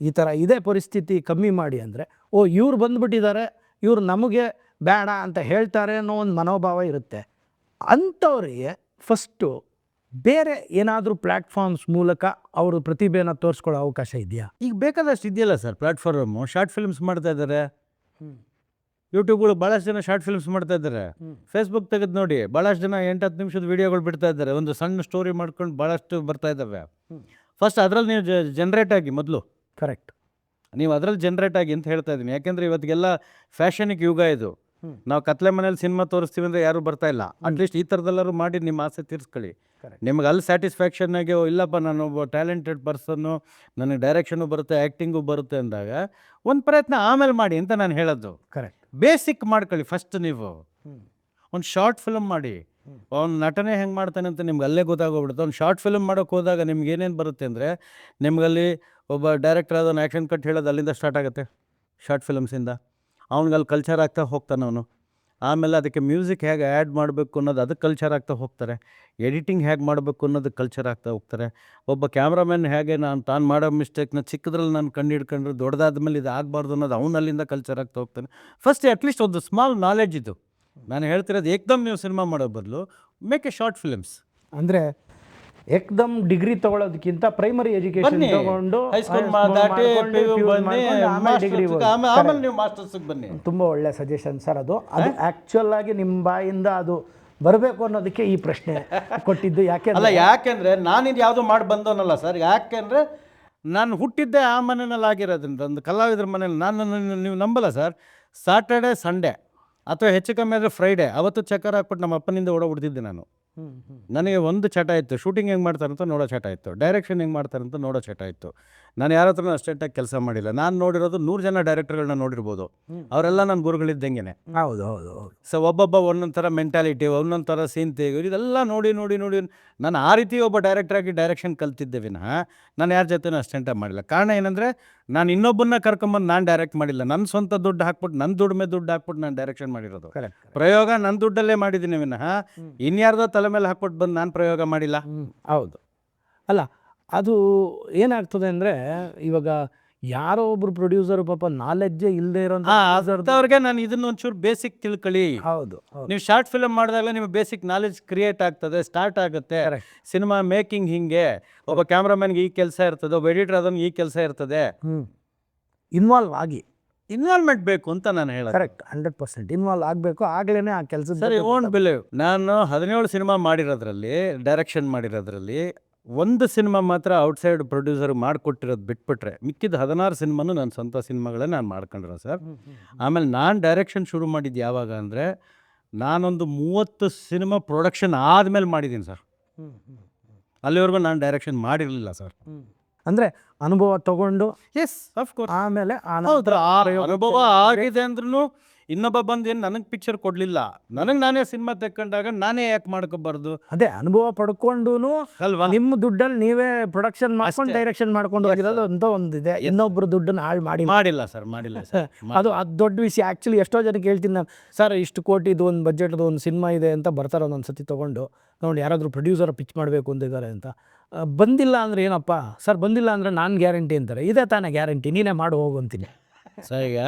ಈ ಥರ ಇದೇ ಪರಿಸ್ಥಿತಿ ಕಮ್ಮಿ ಮಾಡಿ ಅಂದರೆ, ಓ ಇವ್ರು ಬಂದುಬಿಟ್ಟಿದ್ದಾರೆ, ಇವ್ರು ನಮಗೆ ಬೇಡ ಅಂತ ಹೇಳ್ತಾರೆ ಅನ್ನೋ ಒಂದು ಮನೋಭಾವ ಇರುತ್ತೆ. ಅಂಥವ್ರಿಗೆ ಫಸ್ಟು ಬೇರೆ ಏನಾದರೂ ಪ್ಲ್ಯಾಟ್ಫಾರ್ಮ್ಸ್ ಮೂಲಕ ಅವರು ಪ್ರತಿಭೆನ ತೋರಿಸ್ಕೊಳ್ಳೋ ಅವಕಾಶ ಇದೆಯಾ? ಈಗ ಬೇಕಾದಷ್ಟು ಇದೆಯಲ್ಲ ಸರ್ ಪ್ಲ್ಯಾಟ್ಫಾರ್ಮು. ಶಾರ್ಟ್ ಫಿಲ್ಮ್ಸ್ ಮಾಡ್ತಾ ಇದ್ದಾರೆ, ಯೂಟ್ಯೂಬ್ಗಳು ಭಾಳಷ್ಟು ಜನ ಶಾರ್ಟ್ ಫಿಲ್ಮ್ಸ್ ಮಾಡ್ತಾ ಇದ್ದಾರೆ. ಫೇಸ್ಬುಕ್ ತೆಗೆದು ನೋಡಿ, ಭಾಳಷ್ಟು ಜನ 8-10 ನಿಮಿಷದ ವೀಡಿಯೋಗಳು ಬಿಡ್ತಾ ಇದ್ದಾರೆ, ಒಂದು ಸಣ್ಣ ಸ್ಟೋರಿ ಮಾಡ್ಕೊಂಡು ಭಾಳಷ್ಟು ಬರ್ತಾ ಇದ್ದಾವೆ. ಫಸ್ಟ್ ಅದರಲ್ಲಿ ನೀವು ಜನ್ರೇಟ್ ಆಗಿ, ಮೊದಲು ಕರೆಕ್ಟ್, ನೀವು ಅದರಲ್ಲಿ ಜನ್ರೇಟ್ ಆಗಿ ಅಂತ ಹೇಳ್ತಾ ಇದ್ದೀನಿ. ಯಾಕೆಂದರೆ ಇವತ್ತಿಗೆಲ್ಲ ಫ್ಯಾಷನಿಗೆ ಯುಗ ಇದು. ನಾವು ಕತ್ಲೆ ಮನೇಲಿ ಸಿನಿಮಾ ತೋರಿಸ್ತೀವಿ ಅಂದರೆ ಯಾರೂ ಬರ್ತಾ ಇಲ್ಲ. ಅಟ್ಲೀಸ್ಟ್ ಈ ಥರದೆಲ್ಲರೂ ಮಾಡಿ ನಿಮ್ಮ ಆಸೆ ತೀರಿಸ್ಕೊಳ್ಳಿ. ನಿಮ್ಗೆ ಅಲ್ಲಿ ಸ್ಯಾಟಿಸ್ಫ್ಯಾಕ್ಷನ್ ಆಗಿ, ಇಲ್ಲಪ್ಪ ನಾನು ಒಬ್ಬ ಟ್ಯಾಲೆಂಟೆಡ್ ಪರ್ಸನ್ನು, ನನಗೆ ಡೈರೆಕ್ಷನು ಬರುತ್ತೆ, ಆ್ಯಕ್ಟಿಂಗು ಬರುತ್ತೆ ಅಂದಾಗ ಒಂದು ಪ್ರಯತ್ನ ಆಮೇಲೆ ಮಾಡಿ ಅಂತ ನಾನು ಹೇಳೋದು. ಕರೆಕ್ಟ್, ಬೇಸಿಕ್ ಮಾಡ್ಕೊಳ್ಳಿ ಫಸ್ಟ್. ನೀವು ಒಂದು ಶಾರ್ಟ್ ಫಿಲ್ಮ್ ಮಾಡಿ, ಅವ್ನು ನಟನೆ ಹೆಂಗೆ ಮಾಡ್ತಾನೆ ಅಂತ ನಿಮ್ಗೆ ಅಲ್ಲೇ ಗೊತ್ತಾಗೋಗ್ಬಿಡುತ್ತೆ. ಒಂದು ಶಾರ್ಟ್ ಫಿಲ್ಮ್ ಮಾಡೋಕ್ಕೆ ಹೋದಾಗ ನಿಮ್ಗೆ ಏನೇನು ಬರುತ್ತೆ ಅಂದರೆ, ನಿಮ್ಗಲ್ಲಿ ಒಬ್ಬ ಡೈರೆಕ್ಟರ್ ಆದವನು ಆ್ಯಕ್ಷನ್ ಕಟ್ ಹೇಳೋದು ಅಲ್ಲಿಂದ ಸ್ಟಾರ್ಟ್ ಆಗುತ್ತೆ, ಶಾರ್ಟ್ ಫಿಲ್ಮ್ಸಿಂದ. ಅವ್ನಿಗಲ್ಲಿ ಕಲ್ಚರ್ ಆಗ್ತಾ ಹೋಗ್ತಾನೆ ಅವನು. ಆಮೇಲೆ ಅದಕ್ಕೆ ಮ್ಯೂಸಿಕ್ ಹೇಗೆ ಆ್ಯಡ್ ಮಾಡಬೇಕು ಅನ್ನೋದು ಅದಕ್ಕೆ ಕಲ್ಚರ್ ಆಗ್ತಾ ಹೋಗ್ತಾರೆ. ಎಡಿಟಿಂಗ್ ಹೇಗೆ ಮಾಡಬೇಕು ಅನ್ನೋದಕ್ಕೆ ಕಲ್ಚರ್ ಆಗ್ತಾ ಹೋಗ್ತಾರೆ. ಒಬ್ಬ ಕ್ಯಾಮ್ರಾಮನ್ ಹೇಗೆ ತಾನು ಮಾಡೋ ಮಿಸ್ಟೇಕ್ನ ಚಿಕ್ಕದ್ರಲ್ಲಿ ನಾನು ಕಂಡು ಹಿಡ್ಕೊಂಡ್ರೆ ದೊಡ್ಡದಾದ ಮೇಲೆ ಇದು ಆಗಬಾರ್ದು ಅನ್ನೋದು ಅವನಲ್ಲಿಂದ ಕಲ್ಚರ್ ಆಗ್ತಾ ಹೋಗ್ತಾನೆ. ಫಸ್ಟ್ ಅಟ್ಲೀಸ್ಟ್ ಒಂದು ಸ್ಮಾಲ್ ನಾಲೆಡ್ಜ್ ಇದು. ನಾನು ಹೇಳ್ತಿರೋದು ಏಕ್ದಮ್ ನೀವು ಸಿನಿಮಾ ಮಾಡೋ ಬದಲು ಮೇಕ್ ಎ ಶಾರ್ಟ್ ಫಿಲ್ಮ್ಸ್. ಅಂದರೆ ಏಕ್ದಮ್ ಡಿಗ್ರಿ ತಗೊಳ್ಳೋದಕ್ಕಿಂತ ಪ್ರೈಮರಿ ಎಜುಕೇಶನ್ ತಗೊಂಡು ಹೈಸ್ಕೂಲ್ ದಾಟಿ ಡಿಗ್ರಿ ಆಮೇಲೆ ನೀವು ಮಾಸ್ಟರ್ಸ್ಗೆ ಬನ್ನಿ. ತುಂಬ ಒಳ್ಳೆ ಸಜೆಷನ್ ಸರ್. ಅದು ಆ್ಯಕ್ಚುಯಲ್ ಆಗಿ ನಿಮ್ಮ ಬಾಯಿಂದ ಅದು ಬರಬೇಕು ಅನ್ನೋದಕ್ಕೆ ಈ ಪ್ರಶ್ನೆ ಕೊಟ್ಟಿದ್ದು. ಯಾಕೆಂದರೆ ನಾನಿದು ಯಾವುದೂ ಮಾಡಿ ಬಂದವನಲ್ಲ ಸರ್. ಯಾಕೆಂದರೆ ನಾನು ಹುಟ್ಟಿದ್ದೆ ಆ ಮನೆಯಲ್ಲಿ ಆಗಿರೋದ್ರಿಂದ, ಒಂದು ಕಲಾವಿದ್ರ ಮನೇಲಿ. ನೀವು ನಂಬಲ್ಲ ಸರ್, ಸಾಟರ್ಡೆ ಸಂಡೇ ಅಥವಾ ಹೆಚ್ಚು ಕಮ್ಮಿ ಆದರೆ ಫ್ರೈಡೇ ಅವತ್ತು ಚಕ್ಕರ್ ಹಾಕ್ಬಿಟ್ಟು ನಮ್ಮ ಅಪ್ಪನಿಂದ ಓಡೋಗ್ಬಿಡ್ತಿದ್ದೆ ನಾನು. ನನಗೆ ಒಂದು ಚಟ ಇತ್ತು, ಶೂಟಿಂಗ್ ಹೆಂಗೆ ಮಾಡ್ತಾರಂತ ನೋಡೋ ಚಟ ಇತ್ತು, ಡೈರೆಕ್ಷನ್ ಹೆಂಗೆ ಮಾಡ್ತಾರಂತ ನೋಡೋ ಚಟ ಇತ್ತು. ನಾನು ಯಾರ ಹತ್ರನೂ ಅಷ್ಟೇಟಾಗಿ ಕೆಲಸ ಮಾಡಿಲ್ಲ. ನಾನು ನೋಡಿರೋದು 100 ಜನ ಡೈರೆಕ್ಟರ್ಗಳನ್ನ ನೋಡಿರ್ಬೋದು, ಅವರೆಲ್ಲ ನನ್ನ ಗುರುಗಳಿದ್ದಂಗೆ. ಹೌದು ಹೌದು ಹೌದು. ಸೊ ಒಬ್ಬೊಬ್ಬ ಒಂದೊಂದು ಥರ ಮೆಂಟಾಲಿಟಿ, ಒಂದೊಂದು ಥರ ಸೀನ್ ತೆಗೆಯೋದು, ಇದೆಲ್ಲ ನೋಡಿ ನೋಡಿ ನೋಡಿ ನಾನು ಆ ರೀತಿ ಒಬ್ಬ ಡೈರೆಕ್ಟ್ರಾಗಿ ಡೈರೆಕ್ಷನ್ ಕಲ್ತಿದ್ದೆ ವಿನಃ ನಾನು ಯಾರ ಜೊತೆನೂ ಅಷ್ಟೆಂಟಾಗಿ ಮಾಡಿಲ್ಲ. ಕಾರಣ ಏನಂದರೆ, ನಾನು ಇನ್ನೊಬ್ಬನ್ನ ಕರ್ಕೊಂಬಂದು ನಾನು ಡೈರೆಕ್ಟ್ ಮಾಡಿಲ್ಲ. ನನ್ನ ಸ್ವಂತ ದುಡ್ಡು ಹಾಕ್ಬಿಟ್ಟು, ನನ್ನ ದುಡಿಮೆ ದುಡ್ಡು ಹಾಕ್ಬಿಟ್ಟು ನಾನು ಡೈರೆಕ್ಷನ್ ಮಾಡಿರೋದು. ಪ್ರಯೋಗ ನನ್ನ ದುಡ್ಡಲ್ಲೇ ಮಾಡಿದ್ದೀನಿ ವಿನಃ ಇನ್ಯಾರ್ದೋ ತಲೆ ಮೇಲೆ ಹಾಕ್ಬಿಟ್ಟು ಬಂದು ನಾನು ಪ್ರಯೋಗ ಮಾಡಿಲ್ಲ. ಹೌದು. ಅಲ್ಲ, ಅದು ಏನಾಗ್ತದೆ ಅಂದರೆ, ಇವಾಗ ಯಾರೋ ಒಬ್ರು ಪ್ರೊಡ್ಯೂಸರ್ ಪಾಪ ನಾಲೆಡ್ಜೇ ಇಲ್ಲದೆ ಇರೋಂಥವ್ರಿಗೆ ನಾನು ಇದನ್ನ ಒಂಚೂರು ಬೇಸಿಕ್ ತಿಳ್ಕೊಳ್ಳಿ. ಹೌದು, ನೀವು ಶಾರ್ಟ್ ಫಿಲ್ಮ್ ಮಾಡಿದಾಗಲೇ ನಿಮಗೆ ಬೇಸಿಕ್ ನಾಲೆಡ್ಜ್ ಕ್ರಿಯೇಟ್ ಆಗ್ತದೆ, ಸ್ಟಾರ್ಟ್ ಆಗುತ್ತೆ. ಸಿನಿಮಾ ಮೇಕಿಂಗ್ ಹಿಂಗೆ, ಒಬ್ಬ ಕ್ಯಾಮ್ರಾಮನ್ಗೆ ಈ ಕೆಲಸ ಇರ್ತದೆ, ಒಬ್ಬ ಎಡಿಟರ್ ಅದನ್ನು ಈ ಕೆಲಸ ಇರ್ತದೆ. ಇನ್ವಾಲ್ವ್ ಆಗಿ, ಇನ್ವಾಲ್ವ್ಮೆಂಟ್ ಬೇಕು ಅಂತ ನಾನು ಹೇಳೋದು. ಕರೆಕ್ಟ್, 100% ಇನ್ವಾಲ್ವ್ ಆಗಬೇಕು. ಆಗಲೇ ಆ ಕೆಲಸ. ಸರಿ, ಓನ್ ಬಿಲೀವ್ ನಾನು 17 ಸಿನಿಮಾ ಮಾಡಿರೋದ್ರಲ್ಲಿ, ಡೈರೆಕ್ಷನ್ ಮಾಡಿರೋದ್ರಲ್ಲಿ ಒಂದು ಸಿನಿಮಾ ಮಾತ್ರ ಔಟ್ಸೈಡ್ ಪ್ರೊಡ್ಯೂಸರ್ ಮಾಡಿಕೊಟ್ಟಿರೋದು ಬಿಟ್ಬಿಟ್ರೆ ಮಿಕ್ಕಿದ 16 ಸಿನಿಮಾನು ನನ್ನ ಸ್ವಂತ ಸಿನಿಮಾಗಳೇ ನಾನು ಮಾಡ್ಕೊಂಡಿರೋ ಸರ್. ಆಮೇಲೆ ನಾನು ಡೈರೆಕ್ಷನ್ ಶುರು ಮಾಡಿದ್ದು ಯಾವಾಗ ಅಂದರೆ, ನಾನೊಂದು 30 ಸಿನಿಮಾ ಪ್ರೊಡಕ್ಷನ್ ಆದಮೇಲೆ ಮಾಡಿದ್ದೀನಿ ಸರ್. ಅಲ್ಲಿವರೆಗೂ ನಾನು ಡೈರೆಕ್ಷನ್ ಮಾಡಿರಲಿಲ್ಲ ಸರ್. ಅಂದರೆ ಅನುಭವ ತಗೊಂಡು, ಎಸ್ ಅಫ್ಕೋರ್ಸ್, ಆಮೇಲೆ ಅನುಭವ ಆಗಿದೆ ಅಂದ್ರೂ ಇನ್ನೊಬ್ಬ ಬಂದು ಏನು ನನಗೆ ಪಿಕ್ಚರ್ ಕೊಡಲಿಲ್ಲ, ನನಗೆ ನಾನೇ ಸಿನಿಮಾ ತೆಕ್ಕೊಂಡಾಗ ನಾನೇ ಯಾಕೆ ಮಾಡ್ಕೋಬಾರ್ದು? ಅದೇ ಅನುಭವ ಪಡ್ಕೊಂಡು ಅಲ್ವಾ, ನಿಮ್ಮ ದುಡ್ಡಲ್ಲಿ ನೀವೇ ಪ್ರೊಡಕ್ಷನ್ ಮಾಡ್ಕೊಂಡು ಡೈರೆಕ್ಷನ್ ಮಾಡ್ಕೊಂಡು ಹೋಗಿರೋದು ಅಂತ ಒಂದಿದೆ. ಇನ್ನೊಬ್ರು ದುಡ್ಡನ್ನು ಹಾಳು ಮಾಡಿಲ್ಲ ಸರ್, ಮಾಡಿಲ್ಲ ಸರ್. ಅದು ದೊಡ್ಡ ವಿಷಯ. ಆ್ಯಕ್ಚುಲಿ ಎಷ್ಟೋ ಜನಕ್ಕೆ ಹೇಳ್ತೀನಿ ನಾನು, ಸರ್ ಇಷ್ಟು ಕೋಟಿದು ಒಂದು ಬಜೆಟ್ದು ಒಂದು ಸಿನಿಮಾ ಇದೆ ಅಂತ ಬರ್ತಾರೆ ಒಂದೊಂದು ಸತಿ ತೊಗೊಂಡು. ನೋಡಿ ಯಾರಾದರೂ ಪ್ರೊಡ್ಯೂಸರ್ ಪಿಚ್ ಮಾಡಬೇಕು ಅಂತಿದ್ದಾರೆ ಅಂತ, ಬಂದಿಲ್ಲ ಅಂದರೆ ಏನಪ್ಪ ಸರ್, ಬಂದಿಲ್ಲ ಅಂದರೆ ನಾನು ಗ್ಯಾರಂಟಿ ಅಂತಾರೆ. ಇದೇ ತಾನೇ ಗ್ಯಾರಂಟಿ, ನೀನೇ ಮಾಡಿ ಹೋಗು ಅಂತೀನಿ ಸರ್. ಈಗ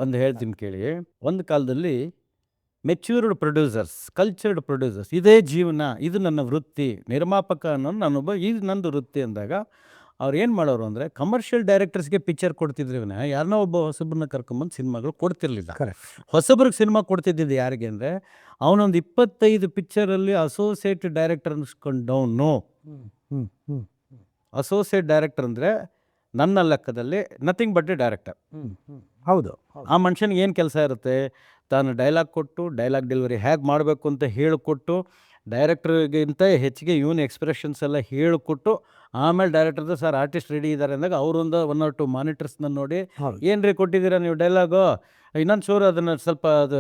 ಒಂದು ಹೇಳ್ತೀನಿ ಕೇಳಿ, ಒಂದು ಕಾಲದಲ್ಲಿ ಮೆಚ್ಯೂರ್ಡ್ ಪ್ರೊಡ್ಯೂಸರ್ಸ್, ಕಲ್ಚರ್ಡ್ ಪ್ರೊಡ್ಯೂಸರ್ಸ್, ಇದೇ ಜೀವನ, ಇದು ನನ್ನ ವೃತ್ತಿ, ನಿರ್ಮಾಪಕ ಅನ್ನೋದು ನಾನೊಬ್ಬ, ಇದು ನಂದು ವೃತ್ತಿ ಅಂದಾಗ ಅವ್ರು ಏನು ಮಾಡೋರು ಅಂದರೆ, ಕಮರ್ಷಿಯಲ್ ಡೈರೆಕ್ಟರ್ಸ್ಗೆ ಪಿಕ್ಚರ್ ಕೊಡ್ತಿದ್ರು ವಿನಃ ಯಾರನ್ನೋ ಒಬ್ಬ ಹೊಸಬ್ರನ್ನ ಕರ್ಕೊಂಬಂದು ಸಿನಿಮಾಗಳು ಕೊಡ್ತಿರ್ಲಿಲ್ಲ. ಹೊಸಬ್ರಿಗೆ ಸಿನಿಮಾ ಕೊಡ್ತಿದ್ದಿದ್ದು ಯಾರಿಗೆ ಅಂದರೆ, ಅವನೊಂದು 25 ಪಿಕ್ಚರಲ್ಲಿ ಅಸೋಸಿಯೇಟ್ ಡೈರೆಕ್ಟರ್ ಅನ್ಸ್ಕೊಂಡವನು. ಅಸೋಸಿಯೇಟ್ ಡೈರೆಕ್ಟರ್ ಅಂದರೆ ನನ್ನ ಲೆಕ್ಕದಲ್ಲಿ ನಥಿಂಗ್ ಬಟ್ ಎ ಡೈರೆಕ್ಟರ್. ಹೌದು. ಆ ಮನುಷ್ಯನಿಗೆ ಏನು ಕೆಲಸ ಇರುತ್ತೆ, ತಾನು ಡೈಲಾಗ್ ಕೊಟ್ಟು ಡೈಲಾಗ್ ಡೆಲಿವರಿ ಹೇಗೆ ಮಾಡಬೇಕು ಅಂತ ಹೇಳಿಕೊಟ್ಟು, ಡೈರೆಕ್ಟ್ರಿಗಿಂತ ಹೆಚ್ಚಿಗೆ ಇವನ್ ಎಕ್ಸ್ಪ್ರೆಷನ್ಸ್ ಎಲ್ಲ ಹೇಳಿಕೊಟ್ಟು, ಆಮೇಲೆ ಡೈರೆಕ್ಟರ್ದು ಸರ್ ಆರ್ಟಿಸ್ಟ್ ರೆಡಿ ಇದ್ದಾರೆ ಅಂದಾಗ ಅವರೊಂದು 1 or 2 ಮಾನಿಟರ್ಸ್ನ ನೋಡಿ, ಏನು ರೀ ಕೊಟ್ಟಿದ್ದೀರಾ ನೀವು ಡೈಲಾಗು, ಇನ್ನೊಂದು ಚೂರು ಅದನ್ನು ಸ್ವಲ್ಪ ಅದು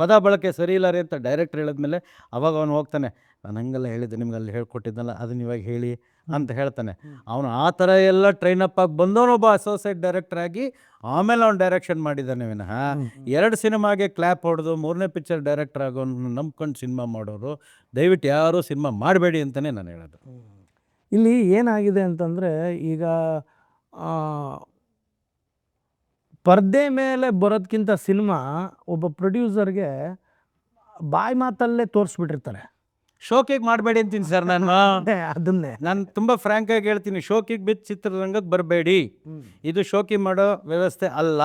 ಪದ ಬಳಕೆ ಸರಿ ಇಲ್ಲ ರೀ ಅಂತ ಡೈರೆಕ್ಟ್ರ್ ಹೇಳಿದ್ಮೇಲೆ ಅವಾಗ ಅವನು ಹೋಗ್ತಾನೆ, ನಾನು ಹಂಗೆಲ್ಲ ಹೇಳಿದ್ದೆ ನಿಮ್ಗೆ ಅಲ್ಲಿ ಹೇಳ್ಕೊಟ್ಟಿದ್ದಲ್ಲ ಅದನ್ನ ಇವಾಗ ಹೇಳಿ ಅಂತ ಹೇಳ್ತಾನೆ. ಅವನು ಆ ಥರ ಎಲ್ಲ ಟ್ರೈನಪ್ ಆಗಿ ಬಂದವನೊಬ್ಬ ಅಸೋಸಿಯೇಟ್ ಡೈರೆಕ್ಟರ್ ಆಗಿ ಆಮೇಲೆ ಅವ್ನು ಡೈರೆಕ್ಷನ್ ಮಾಡಿದ್ದಾನೆ ವಿನಃ 2 ಸಿನಿಮಾಗೆ ಕ್ಲ್ಯಾಪ್ ಹೊಡೆದು 3ನೇ ಪಿಕ್ಚರ್ ಡೈರೆಕ್ಟರ್ ಆಗೋನು ನಂಬ್ಕೊಂಡು ಸಿನಿಮಾ ಮಾಡೋರು ದಯವಿಟ್ಟು ಯಾರೂ ಸಿನಿಮಾ ಮಾಡಬೇಡಿ ಅಂತಲೇ ನಾನು ಹೇಳೋದು. ಇಲ್ಲಿ ಏನಾಗಿದೆ ಅಂತಂದರೆ ಈಗ ಪರ್ದೆ ಮೇಲೆ ಬರೋದಕ್ಕಿಂತ ಸಿನಿಮಾ ಒಬ್ಬ ಪ್ರೊಡ್ಯೂಸರ್ಗೆ ಬಾಯಿ ಮಾತಲ್ಲೇ ತೋರಿಸ್ಬಿಟ್ಟಿರ್ತಾರೆ. ಶೋಕಿಗೆ ಮಾಡಬೇಡಿ ಅಂತೀನಿ ಸರ್ ನಾನು. ಅದನ್ನೇ ನಾನು ತುಂಬ ಫ್ರ್ಯಾಂಕಾಗಿ ಹೇಳ್ತೀನಿ, ಶೋಕಿಗೆ ಬಿದ್ದು ಚಿತ್ರರಂಗಕ್ಕೆ ಬರಬೇಡಿ. ಇದು ಶೋಕಿ ಮಾಡೋ ವ್ಯವಸ್ಥೆ ಅಲ್ಲ.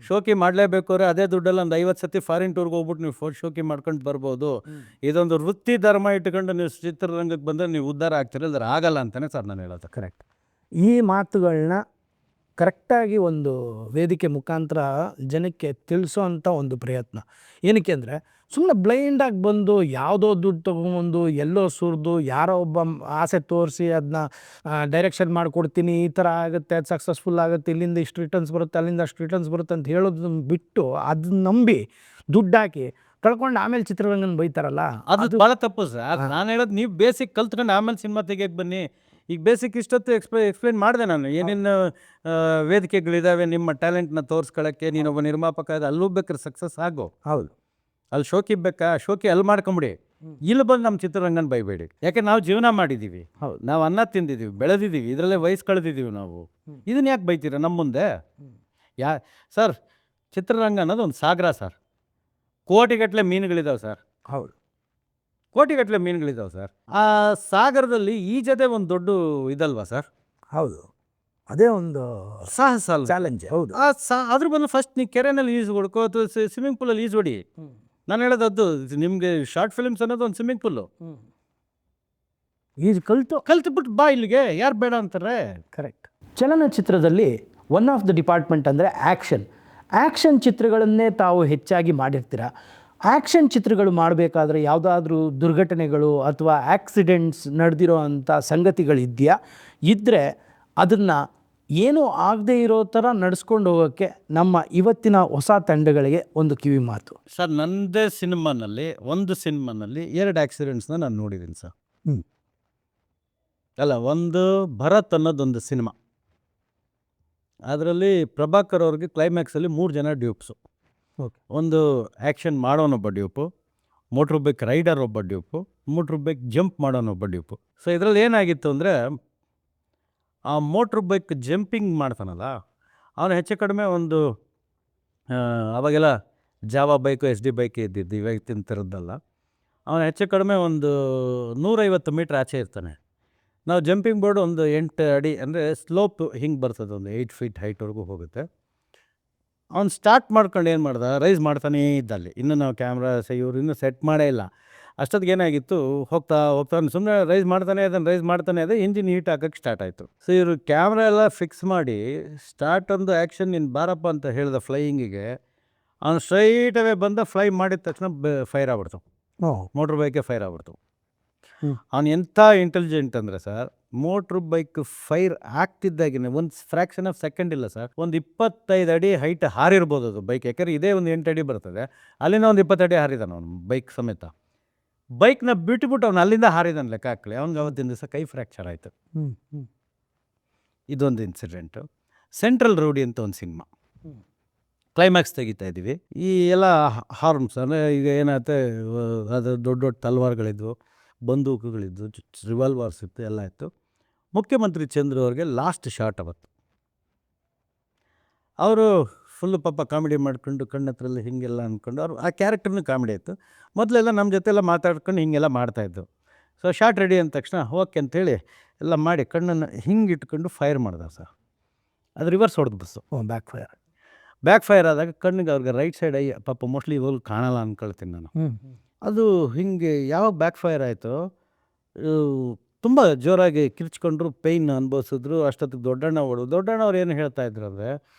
ಶೋಕಿ ಮಾಡಲೇಬೇಕಾದ್ರೆ ಅದೇ ದುಡ್ಡಲ್ಲಿ ಒಂದು 50 ಸತಿ ಫಾರಿನ್ ಟೂರ್ಗೆ ಹೋಗ್ಬಿಟ್ಟು ನೀವು ಶೋಕಿ ಮಾಡ್ಕೊಂಡು ಬರ್ಬೋದು. ಇದೊಂದು ವೃತ್ತಿ ಧರ್ಮ ಇಟ್ಕೊಂಡು ನೀವು ಚಿತ್ರರಂಗಕ್ಕೆ ಬಂದರೆ ನೀವು ಉದ್ಧಾರ ಆಗ್ತೀರ, ಇಲ್ಲದ್ರೆ ಆಗಲ್ಲ ಅಂತಲೇ ಸರ್ ನಾನು ಹೇಳೋದು. ಕರೆಕ್ಟ್. ಈ ಮಾತುಗಳನ್ನ ಕರೆಕ್ಟಾಗಿ ಒಂದು ವೇದಿಕೆ ಮುಖಾಂತರ ಜನಕ್ಕೆ ತಿಳಿಸೋ ಅಂಥ ಒಂದು ಪ್ರಯತ್ನ. ಏನಕ್ಕೆ ಅಂದರೆ ಸುಮ್ಮನೆ ಬ್ಲೈಂಡಾಗಿ ಬಂದು ಯಾವುದೋ ದುಡ್ಡು ತೊಗೊಂಬಂದು ಎಲ್ಲೋ ಸುರಿದು ಯಾರೋ ಒಬ್ಬ ಆಸೆ ತೋರಿಸಿ ಅದನ್ನ ಡೈರೆಕ್ಷನ್ ಮಾಡಿಕೊಡ್ತೀನಿ, ಈ ಥರ ಆಗುತ್ತೆ, ಅದು ಸಕ್ಸಸ್ಫುಲ್ ಆಗುತ್ತೆ, ಇಲ್ಲಿಂದ ಇಷ್ಟು ರಿಟರ್ನ್ಸ್ ಬರುತ್ತೆ, ಅಲ್ಲಿಂದ ಅಷ್ಟು ರಿಟರ್ನ್ಸ್ ಬರುತ್ತೆ ಅಂತ ಹೇಳೋದನ್ನ ಬಿಟ್ಟು ಅದನ್ನ ನಂಬಿ ದುಡ್ಡು ಹಾಕಿ ಕಳ್ಕೊಂಡು ಆಮೇಲೆ ಚಿತ್ರರಂಗನ ಬೈತಾರಲ್ಲ, ಅದು ಭಾಳ ತಪ್ಪು ಸರ್. ನಾನು ಹೇಳೋದು ನೀವು ಬೇಸಿಕ್ ಕಲ್ತ್ಕೊಂಡು ಆಮೇಲೆ ಸಿನಿಮಾ ತೆಗಿಯಕ್ಕೆ ಬನ್ನಿ. ಈಗ ಬೇಸಿಕ್ ಇಷ್ಟೊತ್ತು ಎಕ್ಸ್ಪ್ಲೇನ್ ಮಾಡಿದೆ ನಾನು, ಏನೇನು ವೇದಿಕೆಗಳಿದ್ದಾವೆ ನಿಮ್ಮ ಟ್ಯಾಲೆಂಟ್ನ ತೋರಿಸ್ಕೊಳ್ಳೋಕ್ಕೆ. ನೀನೊಬ್ಬ ನಿರ್ಮಾಪಕ ಇದೆ, ಅಲ್ಲೂ ಬೇಕಾದ್ರೆ ಸಕ್ಸಸ್ ಆಗೋ. ಹೌದು. ಅಲ್ಲಿ ಶೋಕಿ ಬೇಕಾ, ಶೋಕಿ ಅಲ್ಲಿ ಮಾಡ್ಕೊಂಬಿಡಿ, ಇಲ್ಲಿ ಬಂದು ನಮ್ಮ ಚಿತ್ರರಂಗನ ಬೈಬೇಡಿ. ಯಾಕೆ ನಾವು ಜೀವನ ಮಾಡಿದ್ದೀವಿ, ಹೌದು, ನಾವು ಅನ್ನ ತಿಂದಿದ್ದೀವಿ, ಬೆಳೆದಿದ್ದೀವಿ, ಇದರಲ್ಲೇ ವಯಸ್ಸು ಕಳೆದಿದ್ದೀವಿ ನಾವು. ಇದನ್ನ ಯಾಕೆ ಬೈತೀರ ನಮ್ಮ ಮುಂದೆ? ಸರ್ ಚಿತ್ರರಂಗ ಅನ್ನೋದು ಒಂದು ಸಾಗರ ಸರ್. ಕೋಟಿಗಟ್ಟಲೆ ಮೀನುಗಳಿದಾವೆ ಸರ್. ಹೌದು, ಕೋಟಿಗಟ್ಟಲೆ ಮೀನುಗಳಿದಾವೆ ಸರ್. ಆ ಸಾಗರದಲ್ಲಿ ಈಜದೇ ಒಂದು ದೊಡ್ಡ ಇದಲ್ವಾ ಸರ್? ಹೌದು, ಅದೇ ಒಂದು ಸಾಹಸ ಅಲ್ಲ, ಚಾಲೆಂಜ್. ಹೌದು, ಅದ್ರ ಬದಲು ಫಸ್ಟ್ ನೀವು ಕೆರೆನಲ್ಲಿ ಈಜು ಹೊಡ್ಕೋ ಅಥವಾ ಸ್ವಿಮ್ಮಿಂಗ್ ಪೂಲಲ್ಲಿ ಈಜು ಹೊಡಿ. ನಾನು ಹೇಳೋದದ್ದು ನಿಮಗೆ ಶಾರ್ಟ್ ಫಿಲ್ಮ್ಸ್ ಅನ್ನೋದು ಒಂದು ಸ್ವಿಮ್ಮಿಂಗ್ ಪೂಲು. ಈಜು ಕಲ್ತ್ಬಿಟ್ಟು ಬಾ ಇಲ್ಲಿಗೆ, ಯಾರು ಬೇಡ ಅಂತಾರೆ. ಕರೆಕ್ಟ್. ಚಲನಚಿತ್ರದಲ್ಲಿ ಒನ್ ಆಫ್ ದ ಡಿಪಾರ್ಟ್ಮೆಂಟ್ ಅಂದರೆ ಆ್ಯಕ್ಷನ್ ಚಿತ್ರಗಳನ್ನೇ ತಾವು ಹೆಚ್ಚಾಗಿ ಮಾಡಿರ್ತೀರ. ಆ್ಯಕ್ಷನ್ ಚಿತ್ರಗಳು ಮಾಡಬೇಕಾದ್ರೆ ಯಾವುದಾದ್ರೂ ದುರ್ಘಟನೆಗಳು ಅಥವಾ ಆಕ್ಸಿಡೆಂಟ್ಸ್ ನಡೆದಿರೋ ಅಂಥ ಸಂಗತಿಗಳಿದೆಯಾ? ಇದ್ದರೆ ಅದನ್ನು ಏನೂ ಆಗದೇ ಇರೋ ಥರ ನಡೆಸ್ಕೊಂಡು ಹೋಗೋಕ್ಕೆ ನಮ್ಮ ಇವತ್ತಿನ ಹೊಸ ತಂಡಗಳಿಗೆ ಒಂದು ಕಿವಿ ಮಾತು. ಸರ್ ನನ್ನದೇ ಒಂದು ಸಿನಿಮಾನಲ್ಲಿ 2 ಆಕ್ಸಿಡೆಂಟ್ಸ್ನ ನಾನು ನೋಡಿದ್ದೀನಿ ಸರ್. ಅಲ್ಲ, ಒಂದು ಭರತ್ ಅನ್ನೋದೊಂದು ಸಿನಿಮಾ, ಅದರಲ್ಲಿ ಪ್ರಭಾಕರ್ ಅವ್ರಿಗೆ ಕ್ಲೈಮ್ಯಾಕ್ಸಲ್ಲಿ 3 ಜನ ಡ್ಯೂಪ್ಸು. ಒಂದು ಆ್ಯಕ್ಷನ್ ಮಾಡೋನೊಬ್ಬ ಡ್ಯೂಪು, ಮೋಟ್ರ್ ಬೈಕ್ ರೈಡರ್ ಒಬ್ಬ ಡ್ಯೂಪು, ಮೋಟ್ರ್ ಬೈಕ್ ಜಂಪ್ ಮಾಡೋನೊಬ್ಬ ಡ್ಯೂಪು. ಸೊ ಇದರಲ್ಲಿ ಏನಾಗಿತ್ತು ಅಂದರೆ, ಆ ಮೋಟ್ರ್ ಬೈಕ್ ಜಂಪಿಂಗ್ ಮಾಡ್ತಾನಲ್ಲ ಅವನು ಹೆಚ್ಚು ಕಡಿಮೆ ಒಂದು ಅವಾಗೆಲ್ಲ ಜಾವಾ ಬೈಕು SD ಬೈಕ್ ಇದ್ದಿದ್ದು, ಇವಾಗ ತಿಂತಿರೋದಲ್ಲ. ಅವನು ಹೆಚ್ಚು ಕಡಿಮೆ ಒಂದು 150 ಮೀಟ್ರ್ ಆಚೆ ಇರ್ತಾನೆ. ನಾವು ಜಂಪಿಂಗ್ ಬೋರ್ಡ್ ಒಂದು 8 ಅಡಿ ಅಂದರೆ ಸ್ಲೋಪ್ ಹಿಂಗೆ ಬರ್ತದೆ, ಒಂದು 8 ಫೀಟ್ ಹೈಟ್ವರೆಗೂ ಹೋಗುತ್ತೆ. ಅವ್ನು ಸ್ಟಾರ್ಟ್ ಮಾಡ್ಕೊಂಡು ಏನು ಮಾಡ್ದ, ರೈಸ್ ಮಾಡ್ತಾನೇ ಇದ್ದಲ್ಲಿ. ಇನ್ನು ನಾವು ಕ್ಯಾಮ್ರಾ ಇವರು ಇನ್ನೂ ಸೆಟ್ ಮಾಡೇ ಇಲ್ಲ. ಅಷ್ಟೊತ್ತಿಗೆ ಏನಾಗಿತ್ತು, ಹೋಗ್ತಾ ಸುಮ್ಮನೆ ರೈಸ್ ಮಾಡ್ತಾನೆ ಇದೆ, ಇಂಜಿನ್ ಹೀಟ್ ಹಾಕೋಕ್ಕೆ ಸ್ಟಾರ್ಟ್ ಆಯಿತು. ಸೊ ಇವರು ಕ್ಯಾಮ್ರಾ ಎಲ್ಲ ಫಿಕ್ಸ್ ಮಾಡಿ ಸ್ಟಾರ್ಟ್ ಒಂದು ಆ್ಯಕ್ಷನ್ ನೀನು ಬಾರಪ್ಪ ಅಂತ ಹೇಳಿದ ಫ್ಲೈಯಿಂಗಿಗೆ, ಅವ್ನು ಸ್ಟ್ರೈಟ್ ಅವೇ ಬಂದ ಫ್ಲೈ ಮಾಡಿದ ತಕ್ಷಣ ಫೈರ್ ಆಗ್ಬಿಡ್ತು, ಮೋಟ್ರ್ ಬೈಕೆ ಫೈರ್ ಆಗ್ಬಿಡ್ತು. ಅವ್ನು ಎಂಥ ಇಂಟೆಲಿಜೆಂಟ್ ಅಂದರೆ ಸರ್, ಮೋಟ್ರ್ ಬೈಕ್ ಫೈರ್ ಆಗ್ತಿದ್ದಾಗಿನೇ ಒಂದು ಫ್ರ್ಯಾಕ್ಷನ್ ಆಫ್ ಸೆಕೆಂಡ್ ಇಲ್ಲ ಸರ್, ಒಂದು 25 ಅಡಿ ಹೈಟ್ ಹಾರಿರ್ಬೋದು ಅದು ಬೈಕ್. ಯಾಕಂದರೆ ಇದೇ ಒಂದು 8 ಅಡಿ ಬರ್ತದೆ, ಅಲ್ಲಿಂದ ಒಂದು 20 ಅಡಿ ಹಾರಿದಾನೆ ಅವನು ಬೈಕ್ ಸಮೇತ. ಬೈಕ್ನ ಬಿಟ್ಬಿಟ್ಟು ಅವ್ನು ಅಲ್ಲಿಂದ ಹಾರಿದಾನೆ ಲೆಕ್ಕ ಹಾಕ್ಲಿ, ಅವ್ನಿಗೆ ಅವತ್ತಿನ ದಿವಸ ಕೈ ಫ್ರ್ಯಾಕ್ಚರ್ ಆಯಿತು. ಇದೊಂದು ಇನ್ಸಿಡೆಂಟು. ಸೆಂಟ್ರಲ್ ರೌಡಿ ಅಂತ ಒಂದು ಸಿನಿಮಾ, ಕ್ಲೈಮ್ಯಾಕ್ಸ್ ತೆಗಿತಾ ಇದ್ದೀವಿ. ಈ ಎಲ್ಲ ಹಾರ್ಮ್ಸ್ ಅಂದರೆ ಈಗ ಏನಾಗುತ್ತೆ, ಅದು ದೊಡ್ಡ ದೊಡ್ಡ ತಲ್ವಾರ್ಗಳಿದ್ವು, ಬಂದೂಕುಗಳಿದ್ದು, ರಿವಾಲ್ವರ್ಸ್ ಇತ್ತು, ಎಲ್ಲ ಇತ್ತು. ಮುಖ್ಯಮಂತ್ರಿ ಚಂದ್ರು ಅವ್ರಿಗೆ ಲಾಸ್ಟ್ ಶಾಟ್ ಅವತ್ತು. ಅವರು ಫುಲ್ಲು ಪಾಪ ಕಾಮಿಡಿ ಮಾಡ್ಕೊಂಡು ಕಣ್ಣತ್ರಲ್ಲಿ ಹೀಗೆಲ್ಲ ಅಂದ್ಕೊಂಡು, ಅವರು ಆ ಕ್ಯಾರೆಕ್ಟರ್ನೂ ಕಾಮಿಡಿ ಇತ್ತು. ಮೊದಲೆಲ್ಲ ನಮ್ಮ ಜೊತೆ ಎಲ್ಲ ಮಾತಾಡ್ಕೊಂಡು ಹೀಗೆಲ್ಲ ಮಾಡ್ತಾಯಿದ್ದು. ಸೊ ಶಾಟ್ ರೆಡಿ ಅಂದ ತಕ್ಷಣ ಓಕೆ ಅಂಥೇಳಿ ಎಲ್ಲ ಮಾಡಿ ಕಣ್ಣನ್ನು ಹಿಂಗೆ ಇಟ್ಕೊಂಡು ಫೈರ್ ಮಾಡ್ದ ಸರ್. ಅದು ರಿವರ್ಸ್ ಹೊಡೆದು ಬಸ್ಸು, ಬ್ಯಾಕ್ ಫೈರ್ ಆದಾಗ ಕಣ್ಣಿಗೆ ಅವ್ರಿಗೆ ರೈಟ್ ಸೈಡ್ ಐ ಪಾಪ ಮೋಸ್ಟ್ಲಿ ಇವಾಗ ಕಾಣಲ್ಲ ಅಂದ್ಕೊಳ್ತೀನಿ ನಾನು. ಅದು ಹಿಂಗೆ ಯಾವಾಗ ಬ್ಯಾಕ್ ಫೈರ್ ಆಯಿತು, ತುಂಬ ಜೋರಾಗಿ ಕಿರ್ಚ್ಕೊಂಡ್ರು, ಪೇಯ್ನ್ ಅನುಭವಿಸಿದ್ರು. ಅಷ್ಟೊತ್ತಿಗೆ ದೊಡ್ಡಣ್ಣವ್ರು ಏನು ಹೇಳ್ತಾ ಇದ್ರು ಅಂದರೆ,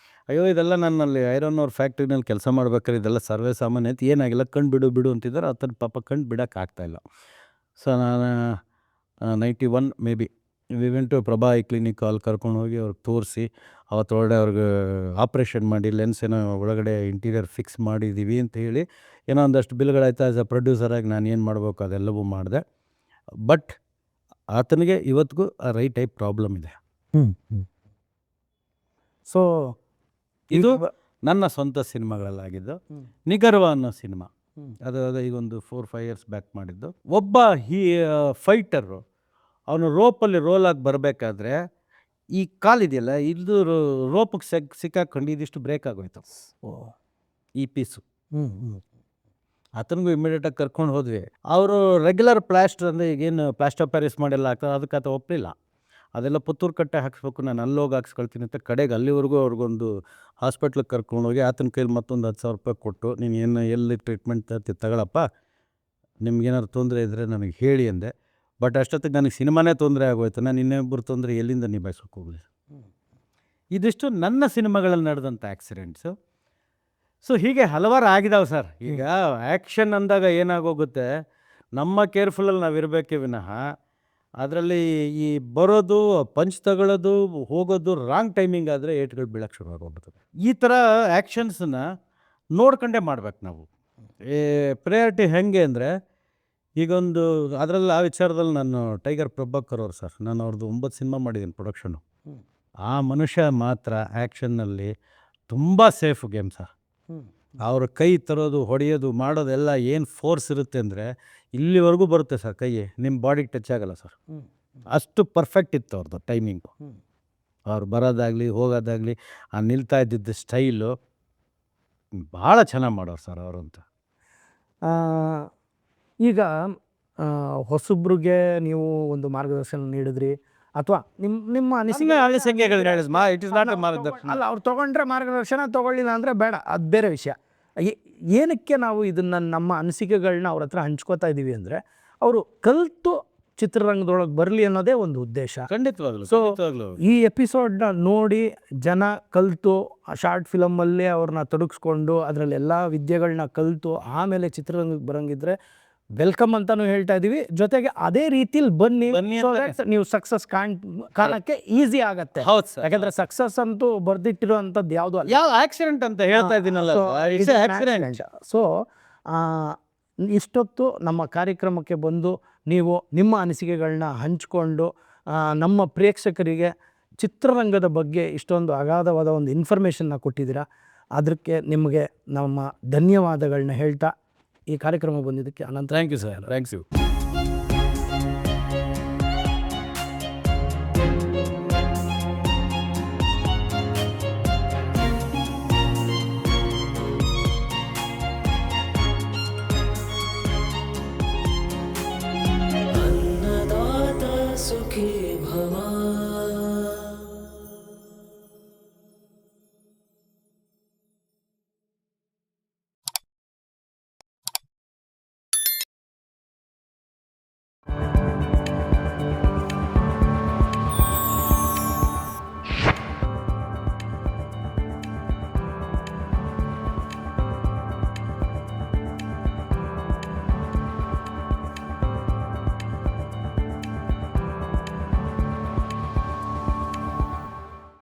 ಅಯ್ಯೋ ಇದೆಲ್ಲ ನನ್ನಲ್ಲಿ ಐರನ್ ಓರ್ ಫ್ಯಾಕ್ಟ್ರಿನಲ್ಲಿ ಕೆಲಸ ಮಾಡ್ಬೇಕಾದ್ರೆ ಇದೆಲ್ಲ ಸರ್ವೇ ಸಾಮಾನ್ಯ ಐತಿ, ಏನಾಗಿಲ್ಲ ಕಣ್ಣು ಬಿಡು ಅಂತಿದ್ದಾರೆ. ಆತನ ಪಾಪ ಕಣ್ಣು ಬಿಡೋಕ್ಕಾಗ್ತಾಯಿಲ್ಲ. ಸೊ ನಾನು 91 maybe we went to Prabha eye clinic ಅಲ್ಲಿ ಕರ್ಕೊಂಡು ಹೋಗಿ ಅವ್ರಿಗೆ ತೋರಿಸಿ, ಅವತ್ತೊಳಗಡೆ ಅವ್ರಿಗೆ ಆಪ್ರೇಷನ್ ಮಾಡಿ ಲೆನ್ಸ್ ಏನೋ ಒಳಗಡೆ ಇಂಟೀರಿಯರ್ ಫಿಕ್ಸ್ ಮಾಡಿದ್ದೀವಿ ಅಂತ ಹೇಳಿ ಏನೋ ಒಂದಷ್ಟು ಬಿಲ್ಗಳಾಯ್ತು. ಆ್ಯಸ್ ಅ ಪ್ರೊಡ್ಯೂಸರಾಗಿ ನಾನು ಏನು ಮಾಡಬೇಕು ಅದೆಲ್ಲವೂ ಮಾಡಿದೆ. ಬಟ್ ಆತನಿಗೆ ಇವತ್ತಿಗೂ ಆ ರೈಟ್ ಐ ಪ್ರಾಬ್ಲಮ್ ಇದೆ. ಸೊ ಇದು ನನ್ನ ಸ್ವಂತ ಸಿನಿಮಾಗಳಲ್ಲಾಗಿದ್ದು. ನಿಗರ್ವ ಅನ್ನೋ ಸಿನಿಮಾ ಅದು ಈಗೊಂದು 4-5 ಇಯರ್ಸ್ ಬ್ಯಾಕ್ ಮಾಡಿದ್ದು. ಒಬ್ಬ ಫೈಟರು ಅವನು ರೋಪಲ್ಲಿ ರೋಲಾಗಿ ಬರಬೇಕಾದ್ರೆ ಈ ಕಾಲಿದೆಯಲ್ಲ, ಇದು ರೋಪಿಗೆ ಸಿಕ್ಕಾಕೊಂಡು ಇದಿಷ್ಟು ಬ್ರೇಕ್ ಆಗೋಯ್ತು ಈ ಪೀಸು. ಆತನಿಗೂ ಇಮಿಡಿಯೇಟಾಗಿ ಕರ್ಕೊಂಡು ಹೋದ್ವಿ. ಅವರು ರೆಗ್ಯುಲರ್ ಪ್ಲಾಸ್ಟರ್ ಅಂದರೆ ಈಗೇನು ಪ್ಲಾಸ್ಟರ್ ಪ್ಯಾರಿಸ್ ಮಾಡೆಲ್ಲ ಹಾಕ್ತಾರೆ, ಅದಕ್ಕೆ ಆತ ಒಪ್ಪಲಿಲ್ಲ. ಅದೆಲ್ಲ ಪುತ್ತೂರು ಕಟ್ಟೆ ಹಾಕ್ಸ್ಬೇಕು, ನಾನು ಅಲ್ಲೋಗಿ ಹಾಕ್ಸ್ಕೊಳ್ತೀನಿ ಅಂತ ಕಡೆಗೆ ಅಲ್ಲಿವರೆಗೂ ಅವ್ರಿಗೊಂದು ಹಾಸ್ಪಿಟ್ಲಿಗೆ ಕರ್ಕೊಂಡೋಗಿ ಆತನ ಕೈಲಿ ಮತ್ತೊಂದು 10,000 ರೂಪಾಯಿ ಕೊಟ್ಟು, ನೀನು ಏನು ಎಲ್ಲಿ ಟ್ರೀಟ್ಮೆಂಟ್ ತಗೊಳಪ್ಪ, ನಿಮ್ಗೇನಾದ್ರು ತೊಂದರೆ ಇದ್ದರೆ ನನಗೆ ಹೇಳಿ ಅಂದೆ. ಬಟ್ ಅಷ್ಟೊತ್ತಿಗೆ ನನಗೆ ಸಿನಿಮಾನೇ ತೊಂದರೆ ಆಗೋಯ್ತು. ನಾನು ಇನ್ನೊಬ್ಬರು ತೊಂದರೆ ಎಲ್ಲಿಂದ ನಿಭಾಯಿಸೋಕೆ ಹೋಗಲಿ. ಇದಿಷ್ಟು ನನ್ನ ಸಿನಿಮಾಗಳಲ್ಲಿ ನಡೆದಂಥ ಆ್ಯಕ್ಸಿಡೆಂಟ್ಸು. ಸೊ ಹೀಗೆ ಹಲವಾರು ಆಗಿದಾವೆ ಸರ್. ಈಗ ಆ್ಯಕ್ಷನ್ ಅಂದಾಗ ಏನಾಗೋಗುತ್ತೆ, ನಮ್ಮ ಕೇರ್ಫುಲ್ಲಲ್ಲಿ ನಾವು ಇರಬೇಕೇ ವಿನಃ ಅದರಲ್ಲಿ ಈ ಬರೋದು, ಪಂಚ್ ತಗೊಳ್ಳೋದು, ಹೋಗೋದು ರಾಂಗ್ ಟೈಮಿಂಗ್ ಆದರೆ ಏಟ್ಗಳು ಬೀಳಕ್ಕೆ ಶುರು ಆಗೋಗ್ಬಿಡ್ತದೆ. ಈ ಥರ ಆ್ಯಕ್ಷನ್ಸನ್ನ ನೋಡ್ಕೊಂಡೇ ಮಾಡ್ಬೇಕು ನಾವು. ಪ್ರಯಾರಿಟಿ ಹೇಗೆ ಅಂದರೆ, ಈಗೊಂದು ಅದರಲ್ಲಿ ಆ ವಿಚಾರದಲ್ಲಿ ನಾನು ಟೈಗರ್ ಪ್ರಭಾಕರ್ ಅವ್ರು ಸರ್, ನಾನು ಅವ್ರದ್ದು 9 ಸಿನಿಮಾ ಮಾಡಿದ್ದೀನಿ ಪ್ರೊಡಕ್ಷನು. ಆ ಮನುಷ್ಯ ಮಾತ್ರ ಆ್ಯಕ್ಷನ್ನಲ್ಲಿ ತುಂಬ ಸೇಫ್ ಗೇಮ್ ಸರ್. ಅವ್ರ ಕೈ ತರೋದು, ಹೊಡೆಯೋದು, ಮಾಡೋದೆಲ್ಲ ಏನು ಫೋರ್ಸ್ ಇರುತ್ತೆ ಅಂದರೆ ಇಲ್ಲಿವರೆಗೂ ಬರುತ್ತೆ ಸರ್ ಕೈ, ನಿಮ್ಮ ಬಾಡಿಗೆ ಟಚ್ ಆಗಲ್ಲ ಸರ್. ಅಷ್ಟು ಪರ್ಫೆಕ್ಟ್ ಇತ್ತು ಅವ್ರದ್ದು ಟೈಮಿಂಗು. ಅವ್ರು ಬರೋದಾಗಲಿ ಹೋಗೋದಾಗಲಿ, ಆ ನಿಲ್ತಾ ಇದ್ದಿದ್ದು ಸ್ಟೈಲು ಭಾಳ ಚೆನ್ನಾಗಿ ಮಾಡೋರು ಸರ್ ಅವರು ಅಂತ. ಈಗ ಹೊಸಬ್ರಿಗೆ ನೀವು ಒಂದು ಮಾರ್ಗದರ್ಶನ ನೀಡಿದ್ರಿ, ಅಥವಾ ನಿಮ್ಮ ಅನಿಸಿಕೆ ಅಲ್ಲ, ಅವ್ರು ತೊಗೊಂಡ್ರೆ ಮಾರ್ಗದರ್ಶನ, ತೊಗೊಳ್ಳಿಲ್ಲ ಅಂದರೆ ಬೇಡ, ಅದು ಬೇರೆ ವಿಷಯ. ಏನಕ್ಕೆ ನಾವು ಇದನ್ನು ನಮ್ಮ ಅನಿಸಿಕೆಗಳನ್ನ ಅವ್ರ ಹತ್ರ ಹಂಚ್ಕೋತಾ ಇದ್ದೀವಿ ಅಂದರೆ, ಅವರು ಕಲಿತು ಚಿತ್ರರಂಗದೊಳಗೆ ಬರಲಿ ಅನ್ನೋದೇ ಒಂದು ಉದ್ದೇಶ. ಖಂಡಿತವಾಗ್ಲೂ. ಸೊ ಈ ಎಪಿಸೋಡ್ನ ನೋಡಿ ಜನ ಕಲಿತು ಶಾರ್ಟ್ ಫಿಲಮಲ್ಲೇ ಅವ್ರನ್ನ ತೊಡಗಿಸ್ಕೊಂಡು ಅದರಲ್ಲೆಲ್ಲ ವಿದ್ಯೆಗಳನ್ನ ಕಲಿತು ಆಮೇಲೆ ಚಿತ್ರರಂಗಕ್ಕೆ ಬರೋಂಗಿದ್ರೆ ವೆಲ್ಕಮ್ ಅಂತಾನು ಹೇಳ್ತಾ ಇದ್ದೀವಿ. ಜೊತೆಗೆ ಅದೇ ರೀತಿಲಿ ಬನ್ನಿ, ನೀವು ಸಕ್ಸಸ್ ಕಾಣಕ್ಕೆ ಈಸಿ ಆಗತ್ತೆ. ಹೌದು ಸರ್, ಯಾಕಂದ್ರೆ ಸಕ್ಸಸ್ ಅಂತೂ ಬರ್ದಿಟ್ಟಿರೋ ಅಂಥದ್ದು ಯಾವುದೂ ಅಲ್ಲ, ಯಾವ ಆಕ್ಸಿಡೆಂಟ್ ಅಂತ ಹೇಳ್ತಾ ಇದ್ದೀನಲ್ಲ. ಸೊ ಇಷ್ಟೊತ್ತು ನಮ್ಮ ಕಾರ್ಯಕ್ರಮಕ್ಕೆ ಬಂದು ನೀವು ನಿಮ್ಮ ಅನಿಸಿಕೆಗಳನ್ನ ಹಂಚಿಕೊಂಡು ನಮ್ಮ ಪ್ರೇಕ್ಷಕರಿಗೆ ಚಿತ್ರರಂಗದ ಬಗ್ಗೆ ಇಷ್ಟೊಂದು ಅಗಾಧವಾದ ಒಂದು ಇನ್ಫಾರ್ಮೇಷನ್ನ ಕೊಟ್ಟಿದ್ದೀರಾ. ಅದಕ್ಕೆ ನಿಮಗೆ ನಮ್ಮ ಧನ್ಯವಾದಗಳನ್ನ ಹೇಳ್ತಾ ಈ ಕಾರ್ಯಕ್ರಮ ಬಂದಿದ್ದಕ್ಕೆ ಅನಂತ thank you sir. Thanks you.